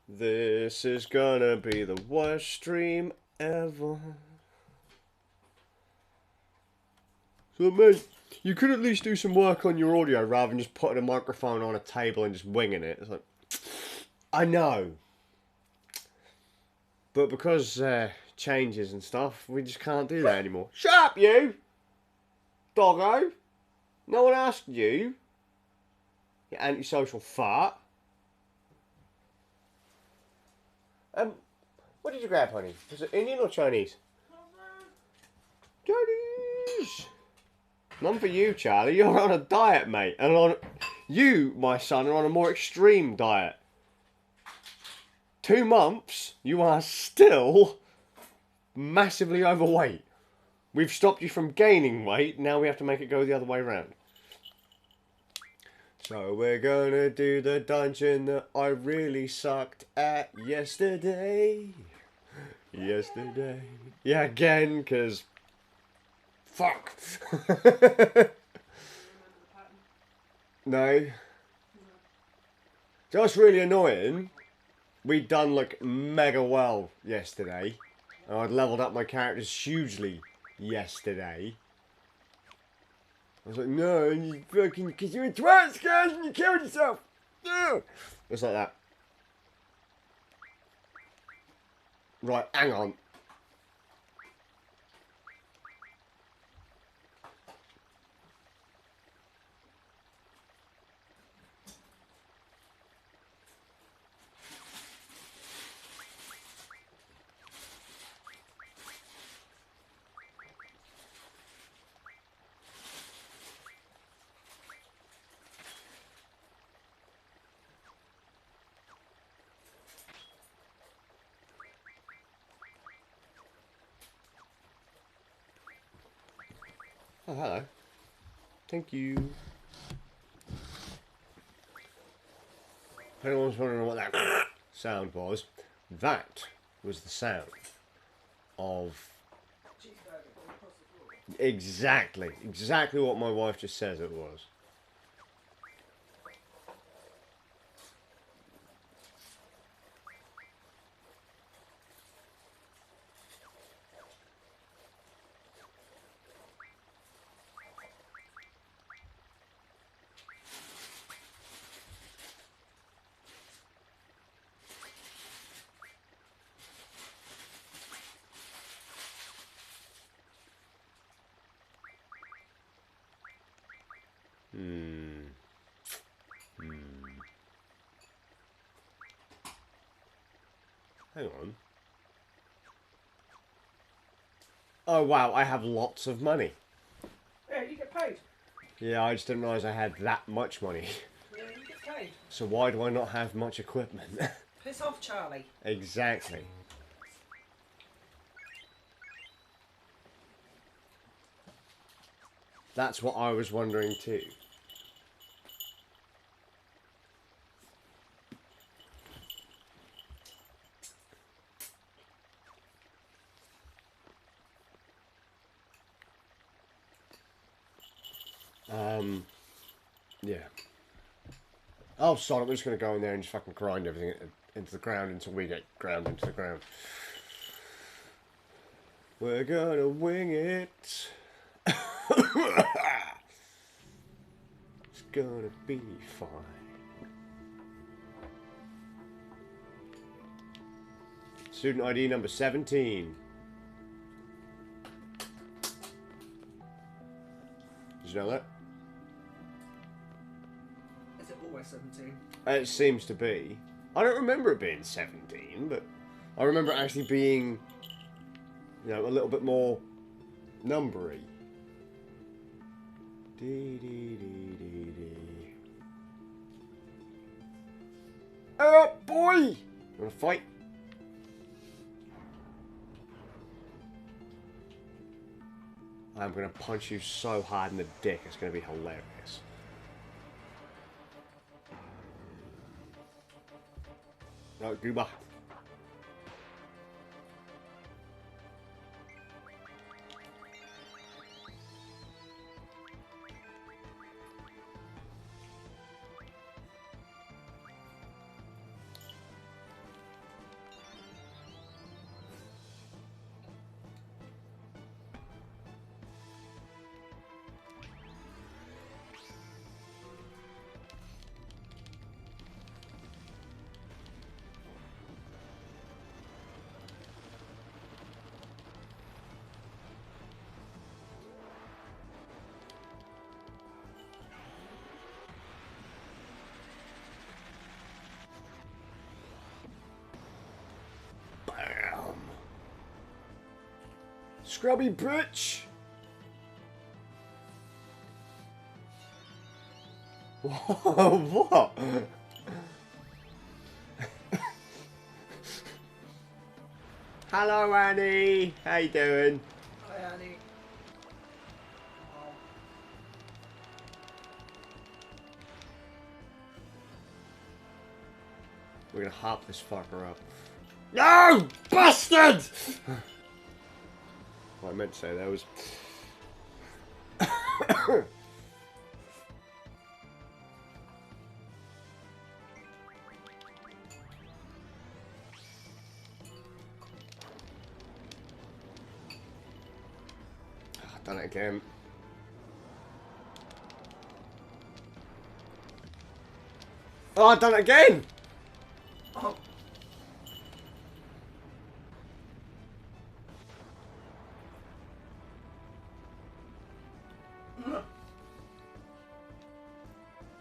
This is gonna be the worst stream ever. So, mate, you could at least do some work on your audio rather than just putting a microphone on a table and just winging it. It's like, I know. But because changes and stuff, we just can't do that anymore. Shut up, you! Doggo! No one asked you. You antisocial fart. What did you grab, honey? Was it Indian or Chinese? Chinese! None for you, Charlie. You're on a diet, mate. And you, my son, are on a more extreme diet. 2 months, you are still massively overweight. We've stopped you from gaining weight, now we have to make it go the other way around. So we're gonna do the dungeon that I really sucked at yesterday. Yesterday. Yeah, again, because... Fuck. No. Just really annoying. We'd done like mega well yesterday. And I'd leveled up my characters hugely yesterday. I was like, no, you fucking, because you're a twat, guys, and you killed yourself. No. It's like that. Right, hang on. Oh, hello. Thank you. If anyone's wondering what that sound was, that was the sound of exactly what my wife just says it was. Hang on. Oh wow, I have lots of money. Yeah, you get paid. Yeah, I just didn't realise I had that much money. Yeah, you get paid. So why do I not have much equipment? Piss off, Charlie. Exactly. That's what I was wondering too. Yeah. Oh, sorry, we're just going to go in there and just fucking grind everything into the ground until we get ground into the ground. We're gonna wing it. It's gonna be fine. Student ID number 17. Did you know that? Is it always 17? It seems to be. I don't remember it being 17, but I remember it actually being, you know, a little bit more numbery. Dee dee dee dee dee. Oh boy! You wanna fight? I'm gonna punch you so hard in the dick, it's gonna be hilarious. No, Gooba. Scrubby bitch! What? Hello, Annie. How you doing? Hi, Annie. Oh, We're gonna hop this fucker up. No! Bastard! What I meant to say there was... I've done it again. Oh, I've done it again! oh.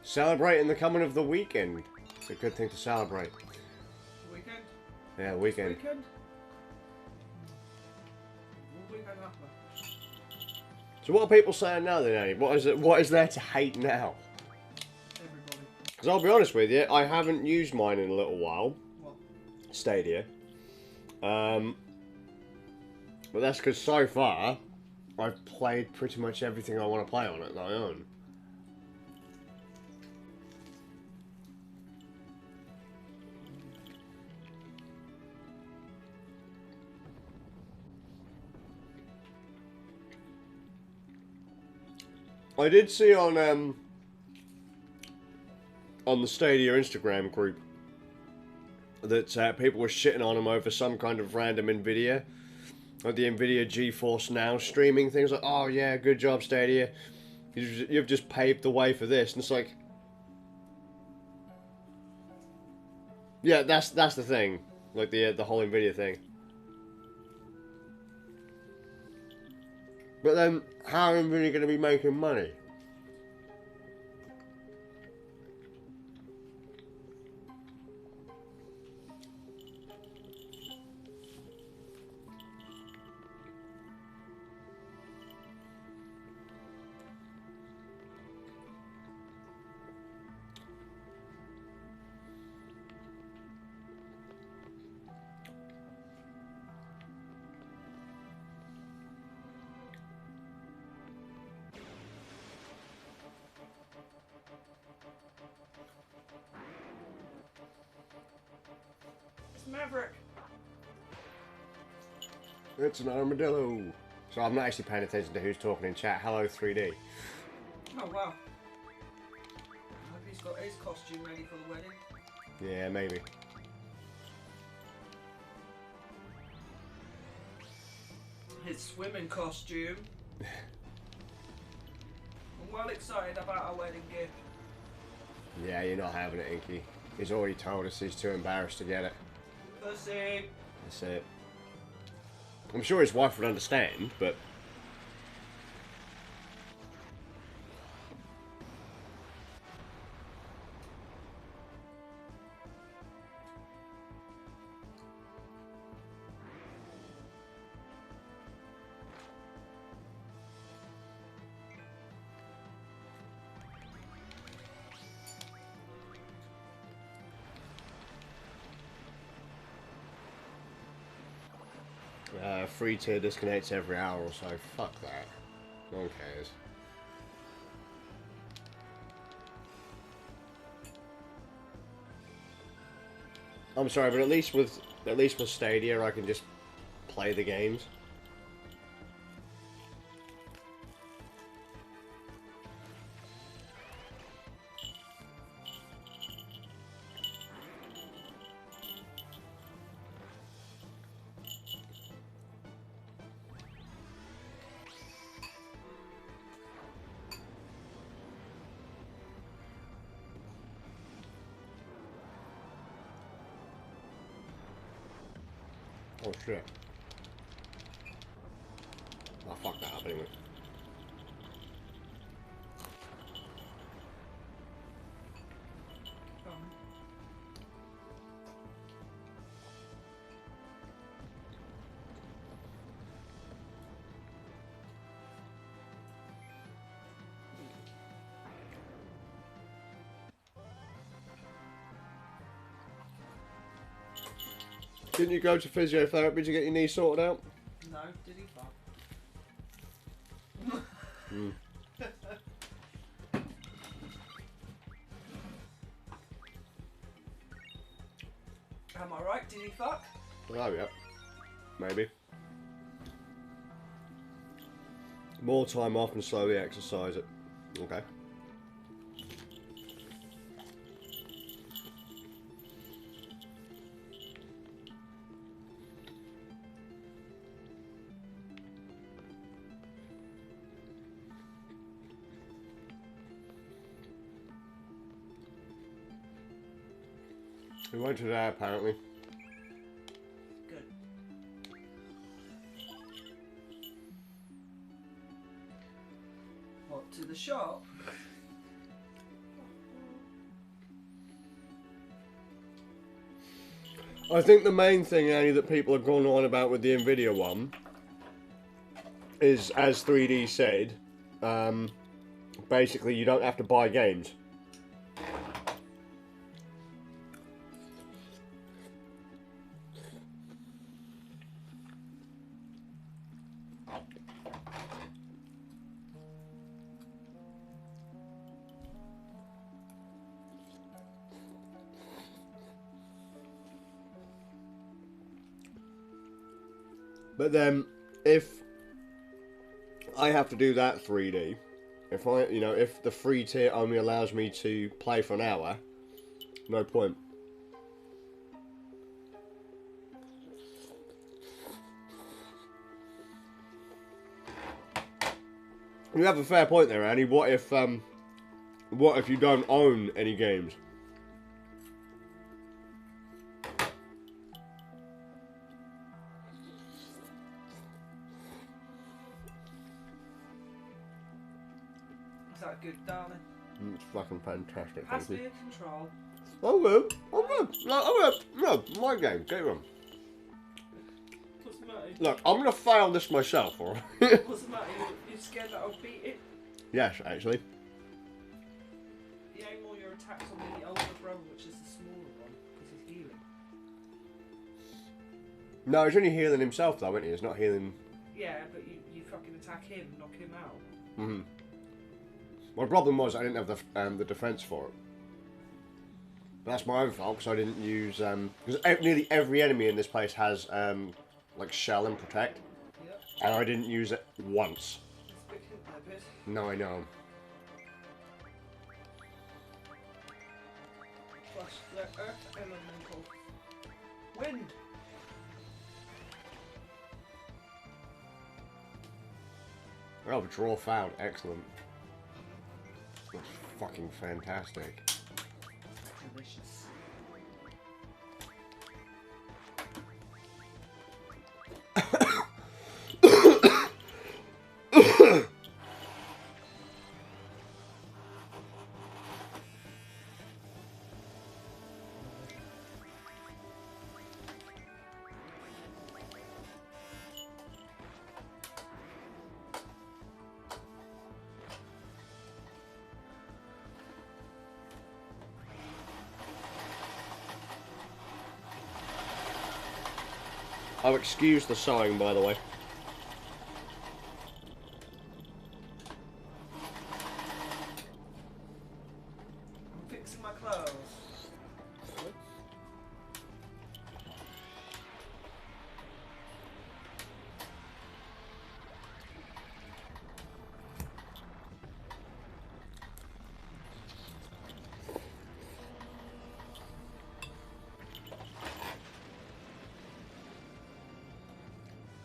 Celebrating the coming of the weekend. It's a good thing to celebrate. Weekend? Yeah, weekend. Weekend? What weekend happened? So what are people saying now then, Annie? What is there to hate now? Everybody. Because I'll be honest with you, I haven't used mine in a little while. What? Stadia. But that's because so far, I've played pretty much everything I want to play on it that I own. I did see on the Stadia Instagram group that people were shitting on them over some kind of random Nvidia, like the Nvidia GeForce Now streaming things. Like, oh yeah, good job Stadia, you've just paved the way for this. And it's like, yeah, that's the thing, like the whole Nvidia thing. But then, how are Nvidia going to be making money? It's Maverick. It's an armadillo. So I'm not actually paying attention to who's talking in chat. Hello 3D. Oh, wow. I hope he's got his costume ready for the wedding. Yeah, maybe. His swimming costume. I'm well excited about our wedding gift. Yeah, you're not having it, Inky. He's already told us he's too embarrassed to get it. Pussy. That's it. I'm sure his wife would understand, but... free tier disconnects every hour or so. Fuck that. No one cares. I'm sorry, but at least with Stadia, I can just play the games. Oh shit. I'll fuck that up anyway. Didn't you go to physiotherapy to get your knee sorted out? No, did he fuck? Mm. Am I right? Did he fuck? Oh yeah, maybe. More time off and slowly exercise it. Okay. We went today apparently. Good. What, to the shop? I think the main thing, Annie, that people are going on about with the Nvidia one is, as 3D said, basically you don't have to buy games. But then, if I have to do that 3D, if the free tier only allows me to play for an hour, no point. You have a fair point there, Annie. What if you don't own any games? Is that good, darling? It's fucking fantastic, Pass thank me you. a control. I'm good. No, my game. Get it on. What's the matter? Look, I'm gonna fail this myself, alright? What's the matter? You scared that I'll beat it? Yes, actually. You aim all your attacks on the older brother, which is the smaller one, because he's healing. No, he's only healing himself though, isn't he? He's not healing. Yeah, but you fucking attack him and knock him out. Mm-hmm. My problem was I didn't have the defense for it. But that's my own fault because I didn't use because nearly every enemy in this place has like shell and protect, Yep. and I didn't use it once. It's a big hint there, bit. No, I know. Plus the earth elemental. Wind! Oh, draw found. Excellent. That's fucking fantastic. Delicious. I'll excuse the sewing, by the way. I'm fixing my clothes.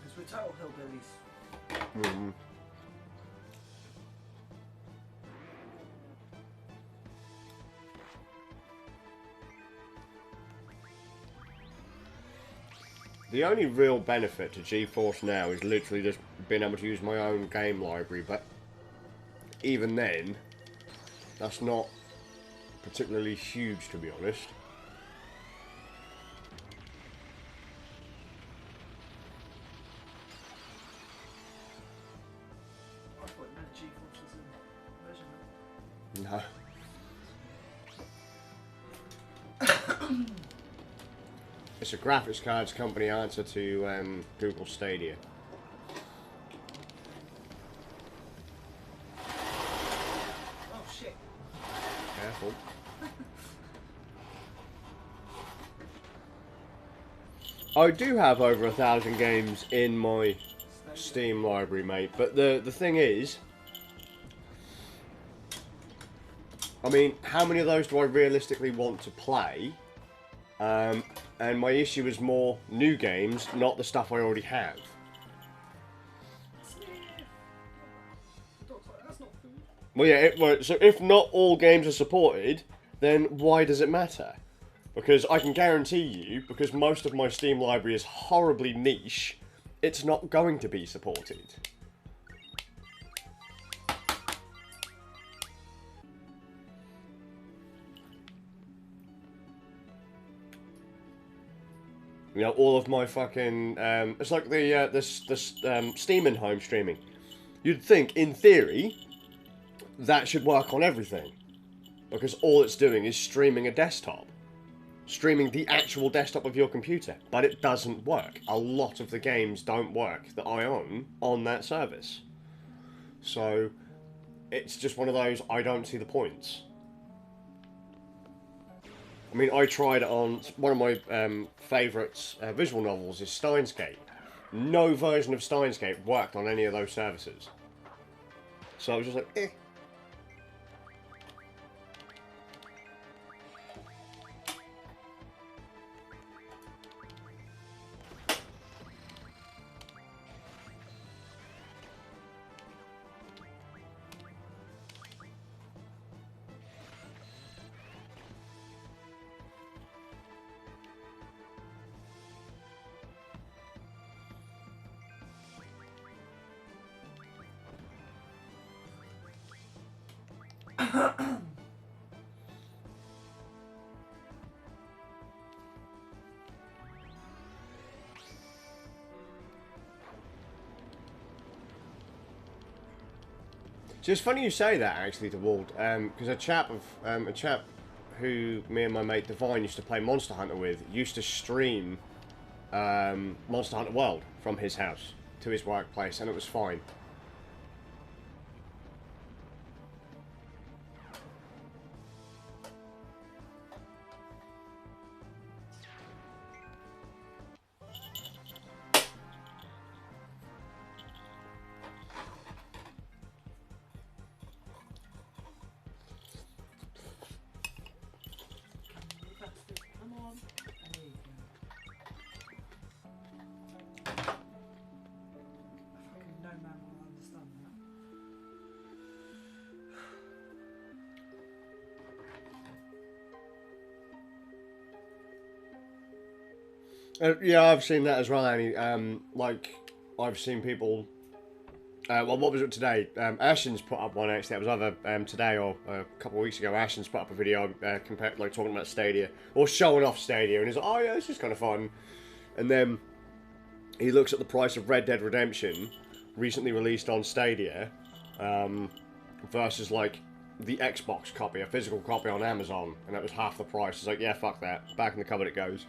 Because we're total hillbillies. Mm-hmm. The only real benefit to GeForce Now is literally just being able to use my own game library, but even then, that's not particularly huge, to be honest. I thought it meant GeForce was in measurement. No. It's a graphics cards company answer to Google Stadia. Oh shit. Careful. I do have over 1,000 games in my Steam library, mate. But the thing is, I mean, how many of those do I realistically want to play? And my issue is more new games, not the stuff I already have. That's not food. Well, yeah, so if not all games are supported, then why does it matter? Because I can guarantee you, because most of my Steam library is horribly niche, it's not going to be supported. You know, all of my fucking it's like the Steam and home streaming. You'd think, in theory, that should work on everything, because all it's doing is streaming a desktop, streaming the actual desktop of your computer. But it doesn't work. A lot of the games don't work that I own on that service. So it's just one of those. I don't see the points. I mean, I tried it on one of my favourite visual novels is Steins Gate. No version of Steins Gate worked on any of those services. So I was just like, eh. So it's funny you say that, actually, to Wald, because a chap who me and my mate Divine used to play Monster Hunter with used to stream Monster Hunter World from his house to his workplace, and it was fine. Come on. There you go. Fucking no man will understand that. Yeah, I've seen that as well, Annie. Like, I've seen people... well, what was it today? Ashen's put up one, actually. That was either today or a couple of weeks ago. Ashen's put up a video like talking about Stadia. Or showing off Stadia. And he's like, oh yeah, this is kind of fun. And then he looks at the price of Red Dead Redemption, recently released on Stadia, versus, like, the Xbox copy, a physical copy on Amazon. And that was half the price. It's like, yeah, fuck that. Back in the cupboard it goes.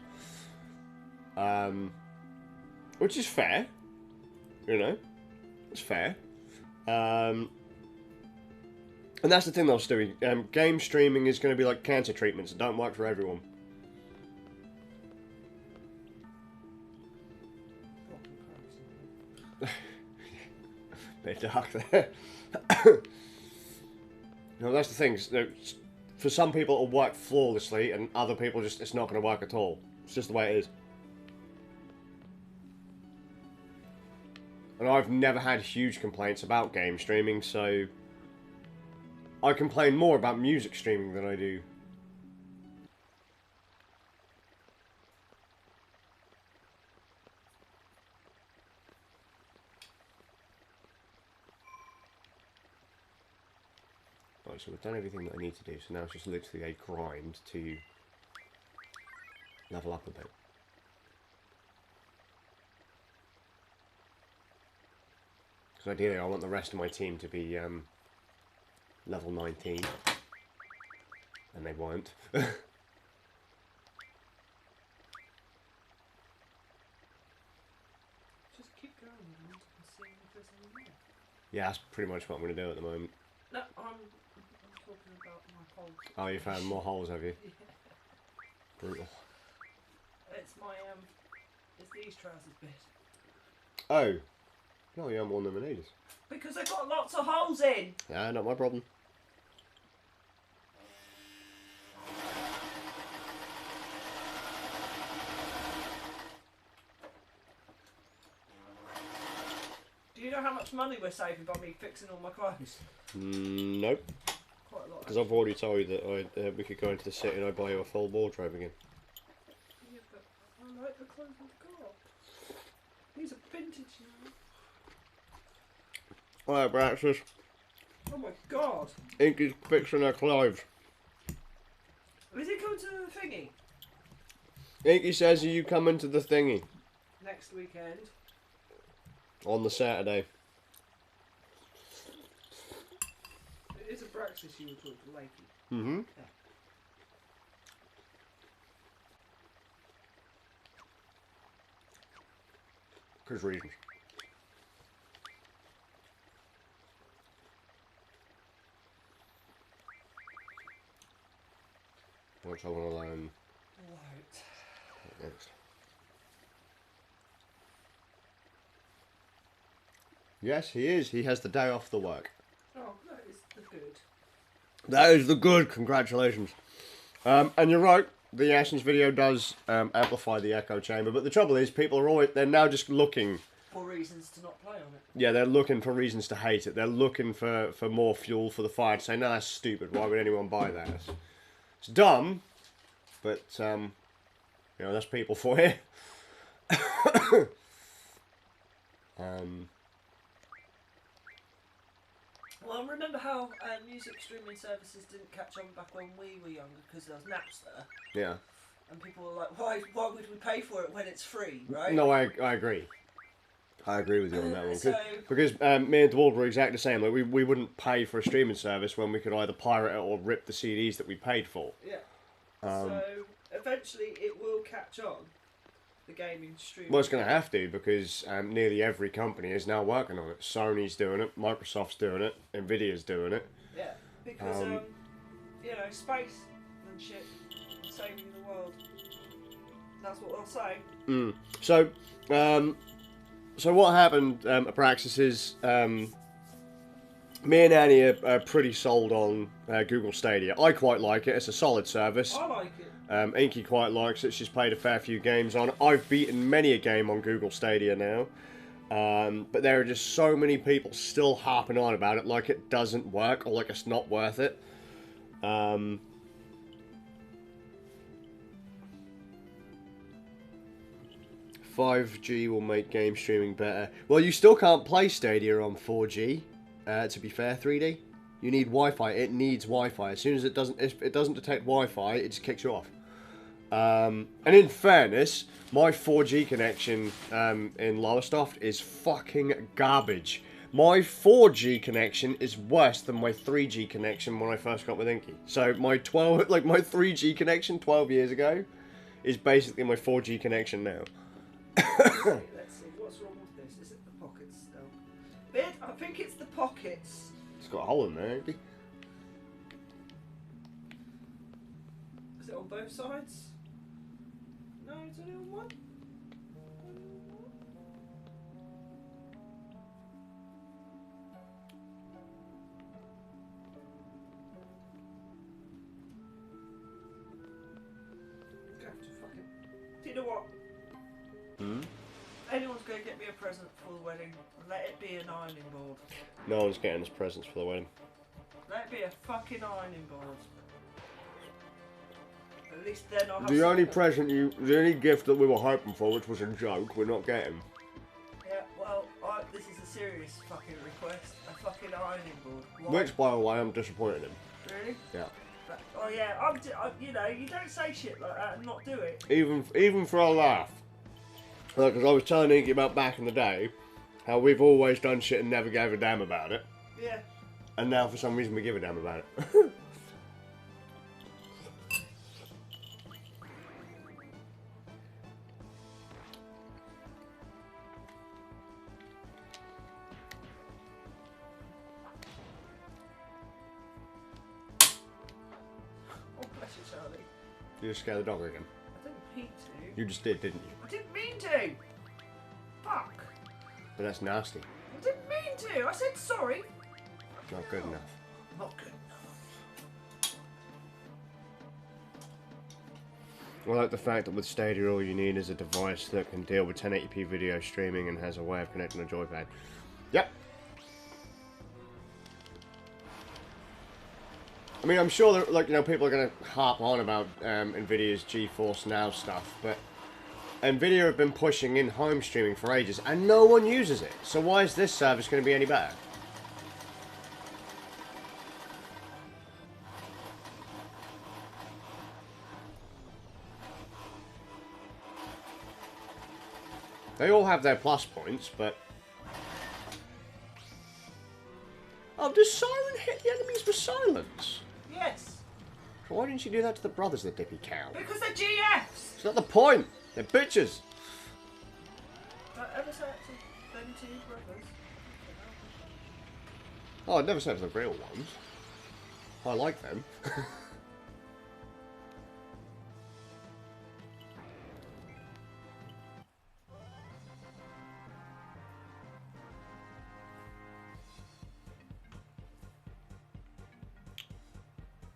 Which is fair. You know? It's fair. And that's the thing they'll do. Game streaming is going to be like cancer treatments. It don't work for everyone. Bit dark there. No, that's the thing. For some people it'll work flawlessly, and other people just it's not going to work at all. It's just the way it is. And I've never had huge complaints about game streaming, so I complain more about music streaming than I do. Right, so we've done everything that I need to do, so now it's just literally a grind to level up a bit. Because ideally I want the rest of my team to be level 19. And they won't. keep going and seeing if there's any more. Yeah, that's pretty much what I'm going to do at the moment. No, I'm talking about my hole. Oh, you found more holes, have you? Yeah. Brutal. It's my it's these trousers bit. Oh. No, you haven't worn them in ages. Because they've got lots of holes in. Yeah, not my problem. Do you know how much money we're saving by me fixing all my clothes? Nope. Quite a lot. Because I've already told you that we could go into the city and I'd buy you a full wardrobe again. Yeah, but I like the clothes I've got. These are vintage now. Alright, Braxis. Oh my god. Inky's fixing her clothes. Is it coming to the thingy? Inky says you come into the thingy Next weekend. on the Saturday. It is a Braxis you were talking to, Lakey. Mm-hmm. Yeah. Because reasons. What's I want to learn Right. next? Yes, he is. He has the day off the work. Oh, that is the good. That is the good. Congratulations. And you're right. The Ashen's video does amplify the echo chamber, but the trouble is, people are they're now just looking. For reasons to not play on it. Yeah, they're looking for reasons to hate it. They're looking for more fuel for the fire to say, no, that's stupid. Why would anyone buy that? It's dumb, but you know, that's people for you. Well, remember how music streaming services didn't catch on back when we were younger because there was Napster, Yeah. and people were like, "Why would we pay for it when it's free?" Right? No, I agree. I agree with you on that one. So- Because me and Dwald were exactly the same. Like we wouldn't pay for a streaming service when we could either pirate it or rip the CDs that we paid for. Yeah. So eventually it will catch on. The gaming streaming. Well, it's going to have to because nearly every company is now working on it. Sony's doing it, Microsoft's doing it, Nvidia's doing it. Yeah, because you know, space and shit, and saving the world. That's what they'll say. So what happened at Praxis is me and Annie are pretty sold on Google Stadia. I quite like it. It's a solid service. I like it. Inky quite likes it. She's played a fair few games on it. I've beaten many a game on Google Stadia now. But there are just so many people still harping on about it like it doesn't work or like it's not worth it. 5G will make game streaming better. Well, you still can't play Stadia on 4G. To be fair, 3D. You need Wi-Fi. It needs Wi-Fi. As soon as if it doesn't detect Wi-Fi, it just kicks you off. And in fairness, my 4G connection in Lowestoft is fucking garbage. My 4G connection is worse than my 3G connection when I first got with Inky. So my 3G connection 12 years ago is basically my 4G connection now. Let's see, what's wrong with this? Is it the pockets still? Bid, I think it's the pockets. It's got a hole in there, Inky. Is it on both sides? No, it's only on one. Do you know what? Anyone's going to get me a present for the wedding, let it be an ironing board. No one's getting us presents for the wedding. Let it be a fucking ironing board. At least then I'll have The only something. the only gift that we were hoping for, which was a joke, we're not getting. Yeah, well, this is a serious fucking request. A fucking ironing board. Why? Which, by the way, I'm disappointed in. Really? Yeah. But, oh yeah, you know, you don't say shit like that and not do it. Even for a laugh. Because I was telling Inky about back in the day, how we've always done shit and never gave a damn about it. Yeah. And now for some reason we give a damn about it. You just scared the dog again. I didn't mean to. You just did, didn't you? I didn't mean to. Fuck. But that's nasty. I didn't mean to. I said sorry. Not good enough. Not good enough. I like the fact that with Stadia all you need is a device that can deal with 1080p video streaming and has a way of connecting a joypad. Yep. I mean, I'm sure that, like, you know, people are going to harp on about Nvidia's GeForce Now stuff, but Nvidia have been pushing in-home streaming for ages, and no one uses it. So why is this service going to be any better? They all have their plus points, but... Oh, does Siren hit the enemies with silence? Yes. So why didn't you do that to the brothers, the dippy cow? Because they're GFs. It's not the point. They're bitches. Did I ever say it to them two brothers? Oh, I'd never said it for the real ones. I like them.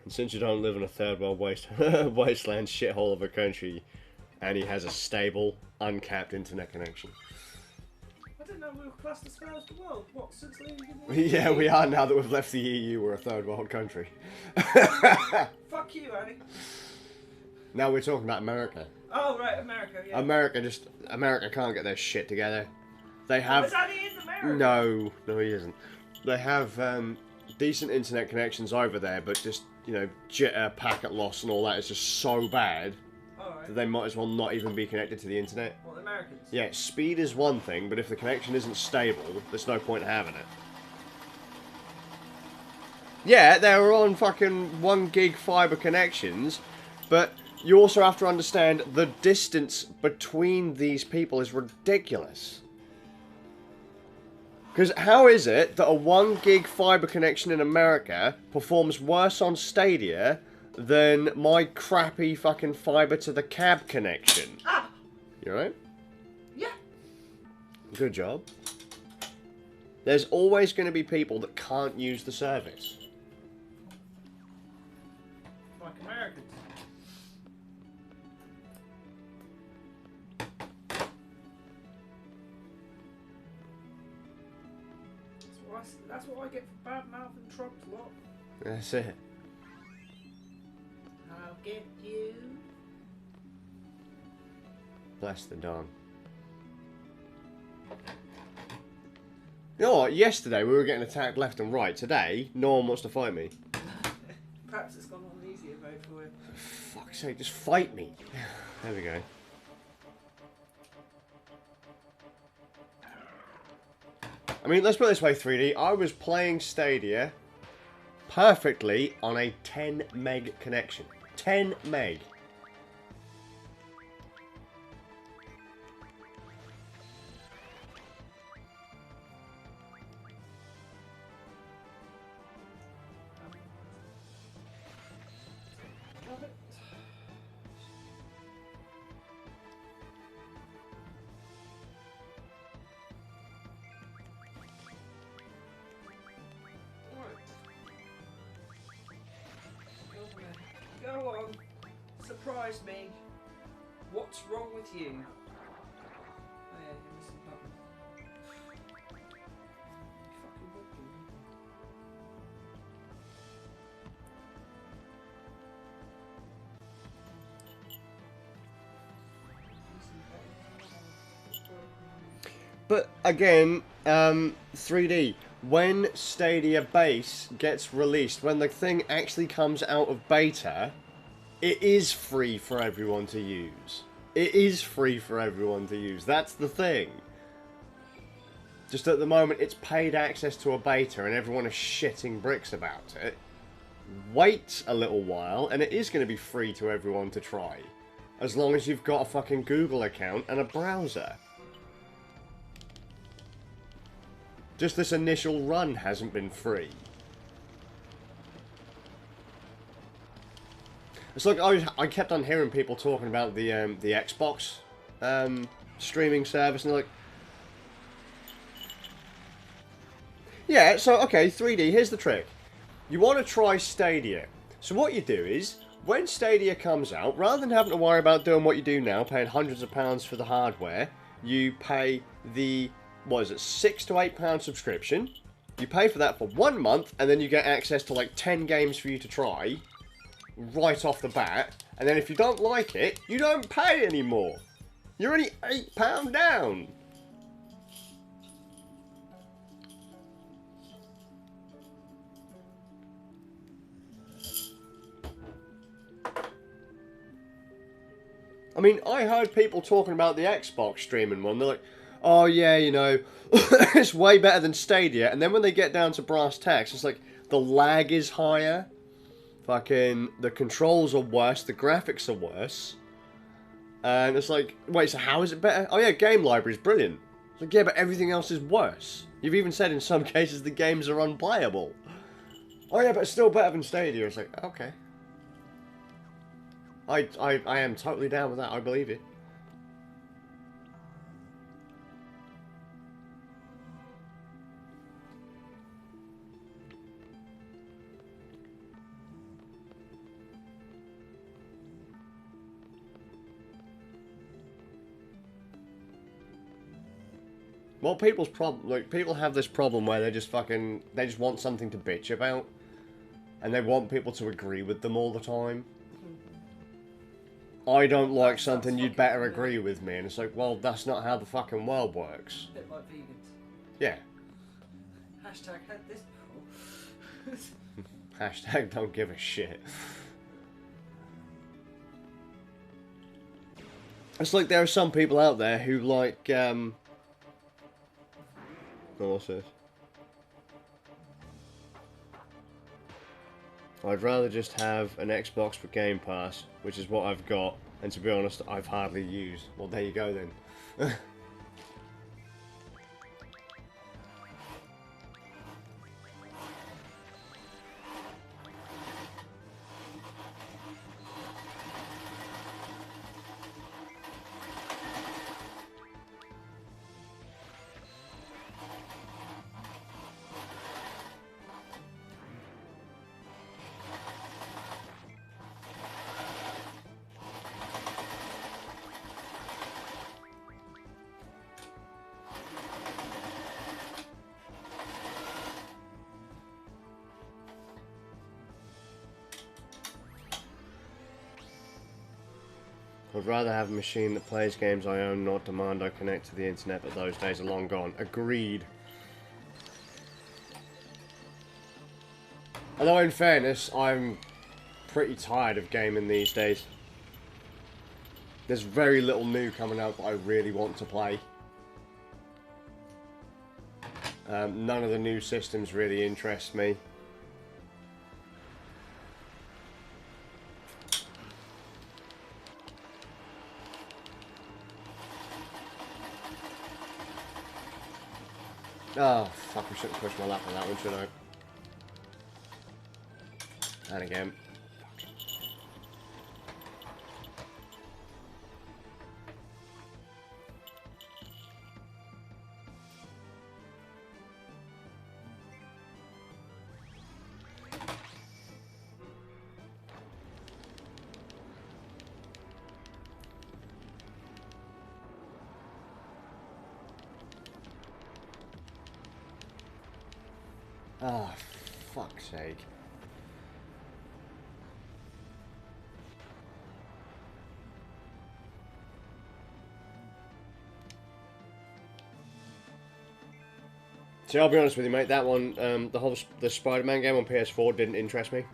And since you don't live in a third world wasteland shithole of a country, and he has a stable, uncapped internet connection. I didn't know we were classed as first world. What, since leaving the Yeah, we are now that we've left the EU, we're a third world country. Fuck you, Annie. Now we're talking about America. Oh, right, America, yeah. America can't get their shit together. They Oh, have... is Annie in America? No, he isn't. They have decent internet connections over there, but just, you know, jitter, packet loss and all that is just so bad Alright. that they might as well not even be connected to the internet. Well, the Americans. Yeah, speed is one thing, but if the connection isn't stable, there's no point in having it. Yeah, they're on fucking 1 gig fiber connections, but you also have to understand the distance between these people is ridiculous. Because how is it that a 1 gig fiber connection in America performs worse on Stadia than my crappy fucking fiber to the cab connection? Ah! You alright? Yeah. Good job. There's always going to be people that can't use the service. Like Americans. That's what I get for bad mouthing Trump's lot. That's it. I'll get you. Bless the Don. You know what? Yesterday we were getting attacked left and right. Today, no one wants to fight me. Perhaps it's gone on easier mode for you. For fuck's sake, just fight me. There we go. I mean, let's put it this way, 3D. I was playing Stadia perfectly on a 10 meg connection. 10 meg. Love it. Go on. Surprise me. What's wrong with you? Oh yeah, you're missing a button. Fucking button. But again, 3D, when Stadia Base gets released, when the thing actually comes out of beta, it is free for everyone to use. It is free for everyone to use. That's the thing. Just at the moment, it's paid access to a beta and everyone is shitting bricks about it. Wait a little while and it is going to be free to everyone to try. As long as you've got a fucking Google account and a browser. Just this initial run hasn't been free. It's like I kept on hearing people talking about the Xbox streaming service, and they're like, yeah, so okay, 3D. Here's the trick. You want to try Stadia. So what you do is, when Stadia comes out, rather than having to worry about doing what you do now, paying hundreds of pounds for the hardware, you pay the, what is it, £6 to £8 subscription. You pay for that for 1 month, and then you get access to like 10 games for you to try, right off the bat. And then if you don't like it, you don't pay anymore. You're only £8 down. I mean, I heard people talking about the Xbox streaming one. They're like, oh yeah, you know, it's way better than Stadia. And then when they get down to brass tacks, it's like, the lag is higher. Fucking, the controls are worse. The graphics are worse. And it's like, wait, so how is it better? Oh yeah, game library is brilliant. It's like, yeah, but everything else is worse. You've even said in some cases the games are unplayable. Oh yeah, but it's still better than Stadia. It's like, okay. I am totally down with that. I believe it. Well, people's problem, like, people have this problem where they just want something to bitch about, and they want people to agree with them all the time. I don't like something, you'd better agree with me. And it's like, well, that's not how the fucking world works. A bit like vegans. Yeah. Hashtag had this before. Hashtag don't give a shit. It's like there are some people out there who like, oh, what's this? I'd rather just have an Xbox with Game Pass, which is what I've got, and to be honest, I've hardly used. Well, there you go then. I'd rather have a machine that plays games I own, not demand I connect to the internet, but those days are long gone. Agreed. Although in fairness, I'm pretty tired of gaming these days. There's very little new coming out that I really want to play. None of the new systems really interest me. Oh, fuck, I shouldn't push my lap on that one, should I? And again. Oh, fuck's sake. See, I'll be honest with you, mate. That one, the Spider-Man game on PS4 didn't interest me.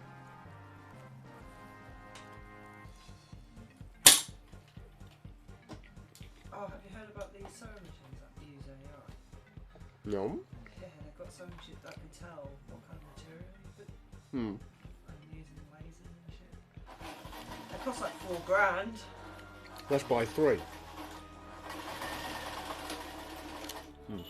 Oh, have you heard about these sewing machines that use AI? No. Yeah, they've got sewing machines that can tell what kind of material you put. Hmm. And using lasers and shit. They cost like £4,000. Let's buy 3. Hmm.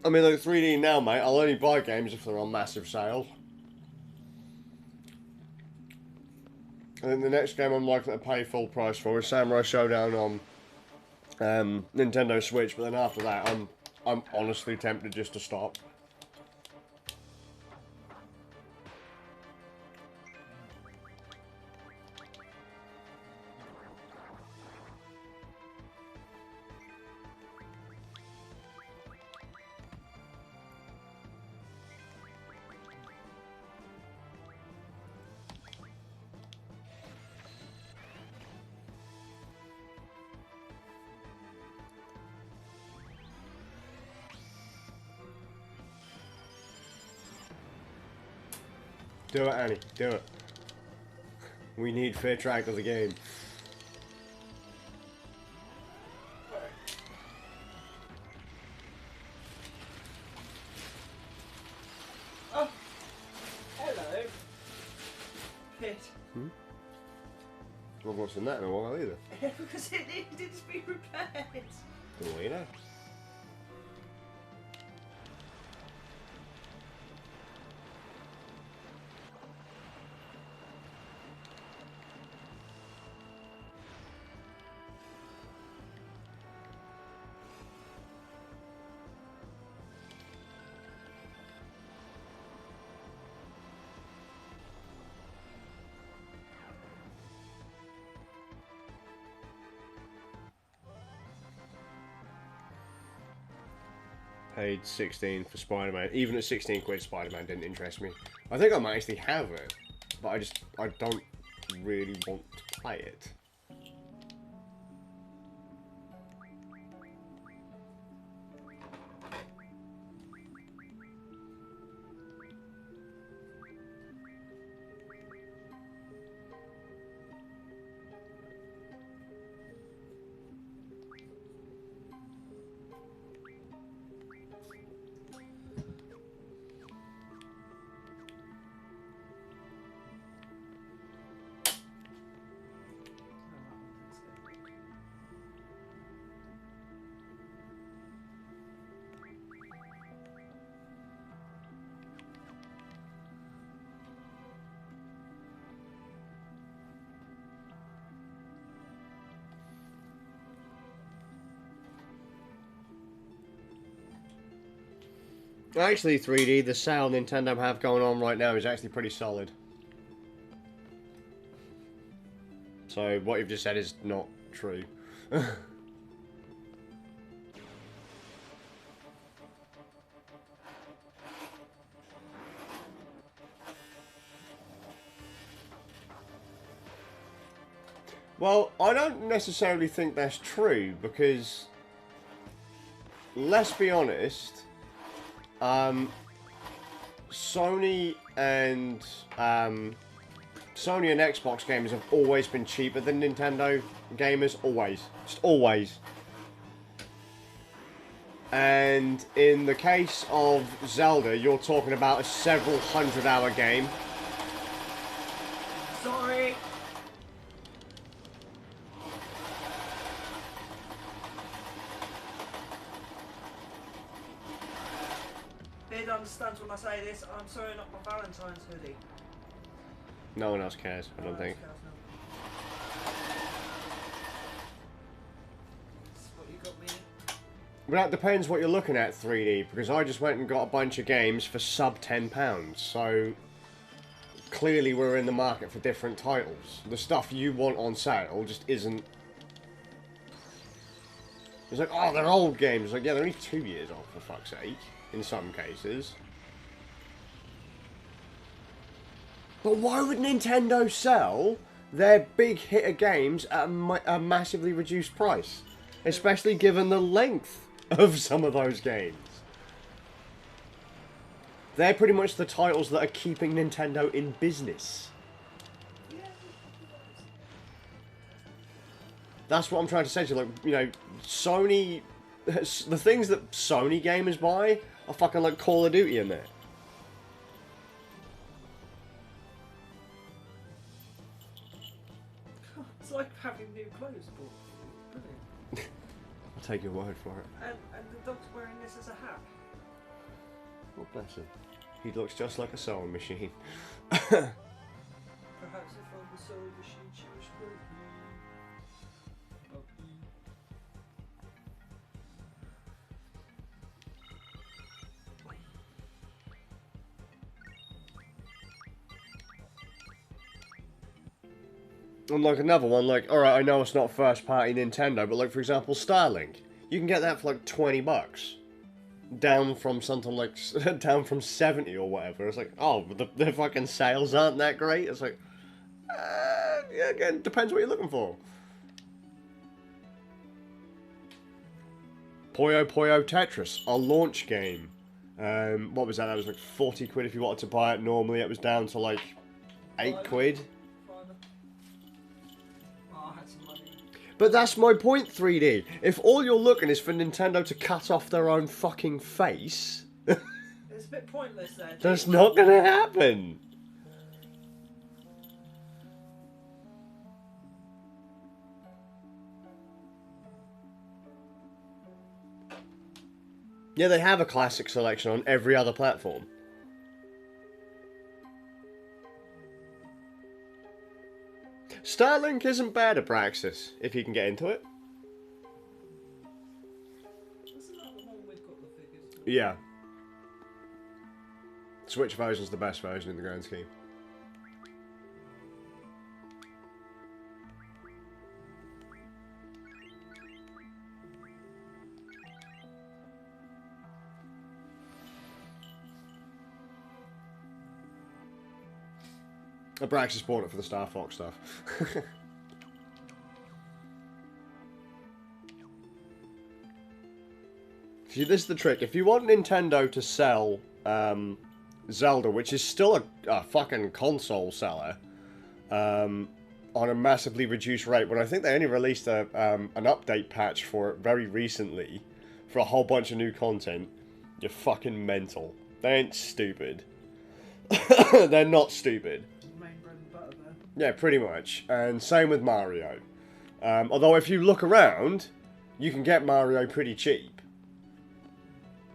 I mean, like 3D now, mate, I'll only buy games if they're on massive sale. And then the next game I'm likely to pay full price for is Samurai Showdown on Nintendo Switch, but then after that, I'm honestly tempted just to stop. Do it, Annie. Do it. We need fair track of the game. Oh, hello. Pit. I've not seen that in a while either. Because it needed to be repaired. Oh, you know. Paid 16 for Spider-Man. Even at 16 quid, Spider-Man didn't interest me. I think I might actually have it, but I don't really want to play it. Actually, 3D, the sale Nintendo have going on right now is actually pretty solid. So, what you've just said is not true. Well, I don't necessarily think that's true, because let's be honest, Sony and Xbox gamers have always been cheaper than Nintendo gamers, always, just always. And in the case of Zelda, you're talking about a several hundred-hour game. Sorry. Bid understands when I say this. I'm sorry, not my Valentine's hoodie. No one else cares, I don't think. That's what you got me. But that depends what you're looking at, 3D, because I just went and got a bunch of games for sub £10, so clearly we're in the market for different titles. The stuff you want on sale just isn't... It's like, oh, they're old games. It's like, yeah, they're only 2 years old, for fuck's sake, in some cases. But why would Nintendo sell their big hitter games at a massively reduced price? Especially given the length of some of those games. They're pretty much the titles that are keeping Nintendo in business. That's what I'm trying to say to you. Like, you know, Sony... The things that Sony gamers buy are fucking like Call of Duty in there. It's like having new clothes bought. Brilliant. I'll take your word for it. And the dog's wearing this as a hat. Oh, bless him. He looks just like a sewing machine. Perhaps if on the sewing machine she was good. Oh. And like another one, like, alright, I know it's not first party Nintendo, but like, for example, Starlink. You can get that for like 20 bucks. Down from something like, down from 70 or whatever. It's like, oh, but the fucking sales aren't that great. It's like, yeah, again, depends what you're looking for. Puyo Puyo Tetris, a launch game. What was that? That was like 40 quid if you wanted to buy it. Normally it was down to like 8 quid. Oh, I had some money. But that's my point, 3D. If all you're looking is for Nintendo to cut off their own fucking face, It's a bit pointless there. that's not gonna happen. Yeah, they have a classic selection on every other platform. Starlink isn't bad at Praxis, if you can get into it. Isn't that the one we've got the figures for? Yeah. Switch version's the best version in the grand scheme. Abraxas bought it for the Star Fox stuff. See, this is the trick. If you want Nintendo to sell Zelda, which is still a fucking console seller, on a massively reduced rate, when I think they only released an update patch for it very recently, for a whole bunch of new content, you're fucking mental. They ain't stupid. They're not stupid. Main bread and butter there. Yeah, pretty much. And same with Mario. Although if you look around, you can get Mario pretty cheap.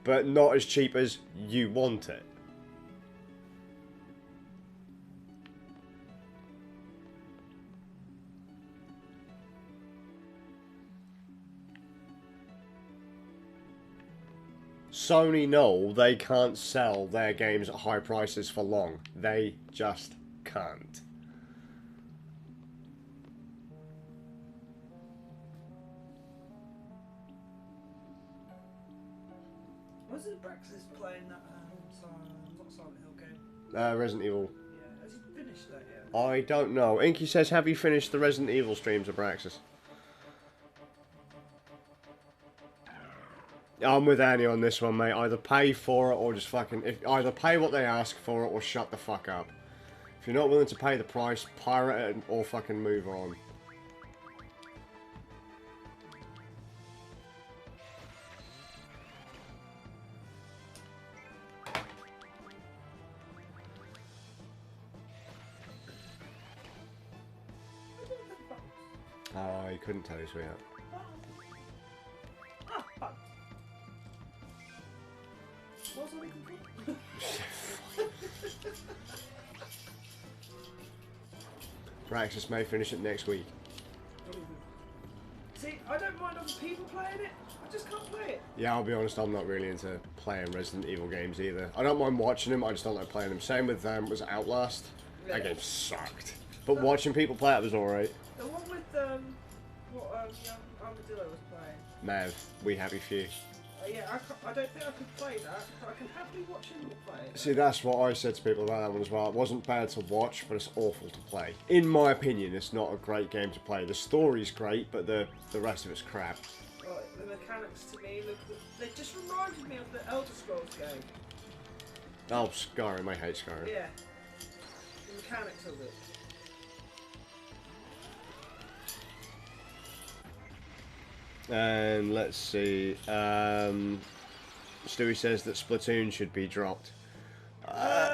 But not as cheap as you want it. Sony know they can't sell their games at high prices for long. They just can't. Was it Braxis playing that not Silent Hill game? Resident Evil. Yeah, has he finished that yet? I don't know. Inky says, have you finished the Resident Evil streams of Braxis? I'm with Annie on this one, mate. Either pay for it or just fucking... either pay what they ask for it or shut the fuck up. If you're not willing to pay the price, pirate it or fucking move on. Oh, you couldn't tell you, sweetheart. What's I looking for? Praxis may finish it next week. See, I don't mind other people playing it. I just can't play it. Yeah, I'll be honest, I'm not really into playing Resident Evil games either. I don't mind watching them, I just don't like playing them. Same with, was it Outlast? Yeah. That game sucked. But watching people play it was alright. The one with what young Armadillo was playing. Mav, we happy few. Yeah, I don't think I could play that, but I can happily watch him play it. See, that's what I said to people about that one as well. It wasn't bad to watch, but it's awful to play. In my opinion, it's not a great game to play. The story's great, but the rest of it's crap. The mechanics to me, they just reminded me of the Elder Scrolls game. Oh, Skyrim, I hate Skyrim. Yeah. The mechanics of it. And let's see. Stewie says that Splatoon should be dropped.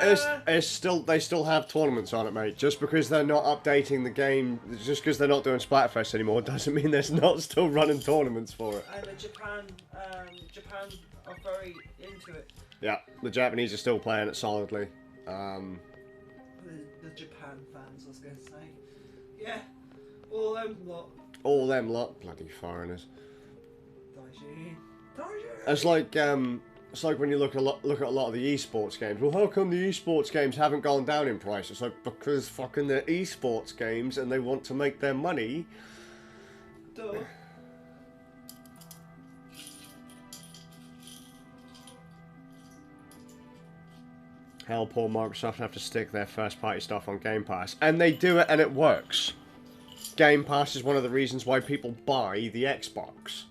It's still, they still have tournaments on it, mate. Just because they're not updating the game, just because they're not doing Splatterfest anymore, doesn't mean there's not still running tournaments for it. And Japan are very into it. Yeah, the Japanese are still playing it solidly. The Japan fans, I was going to say. Yeah, all them lot. All them lot, bloody foreigners. Daijin. It's like when you look at a lot of the esports games. Well, how come the esports games haven't gone down in price? It's like, because fucking they're esports games and they want to make their money. Duh. Hell, poor Microsoft have to stick their first-party stuff on Game Pass. And they do it, and it works. Game Pass is one of the reasons why people buy the Xbox.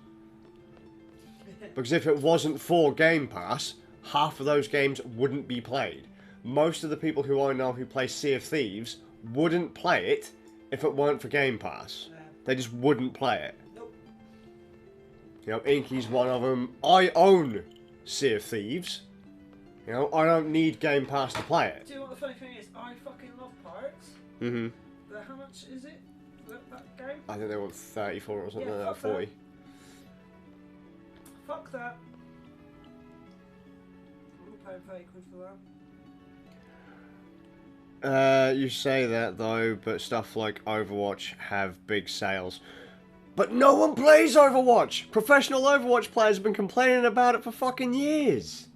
Because if it wasn't for Game Pass, half of those games wouldn't be played. Most of the people who I know who play Sea of Thieves wouldn't play it if it weren't for Game Pass. Yeah. They just wouldn't play it. Nope. You know, Inky's one of them. I own Sea of Thieves. You know, I don't need Game Pass to play it. Do you know what the funny thing is? I fucking love Pirates. Mm-hmm. But how much is it? That game? I think they want 30 for it or something Yeah, like that, fuck 40. Fuck that. I'm paying 30 quid for that. You say that though, but stuff like Overwatch have big sales. But no one plays Overwatch! Professional Overwatch players have been complaining about it for fucking years.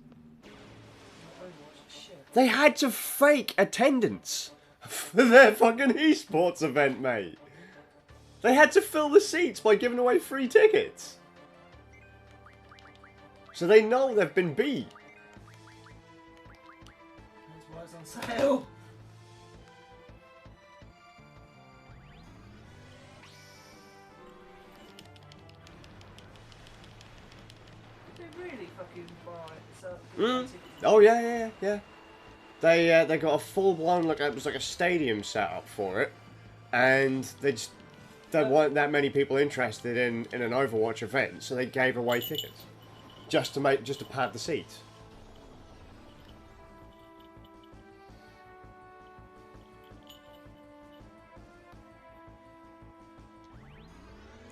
Overwatch is shit. They had to fake attendance for their fucking esports event, mate. They had to fill the seats by giving away free tickets. So they know they've been beat. That's why it's on sale. Did they really fucking buy it? So Oh yeah. They got a full blown, like it was like a stadium set up for it, and there weren't that many people interested in an Overwatch event, so they gave away tickets just to pad the seats.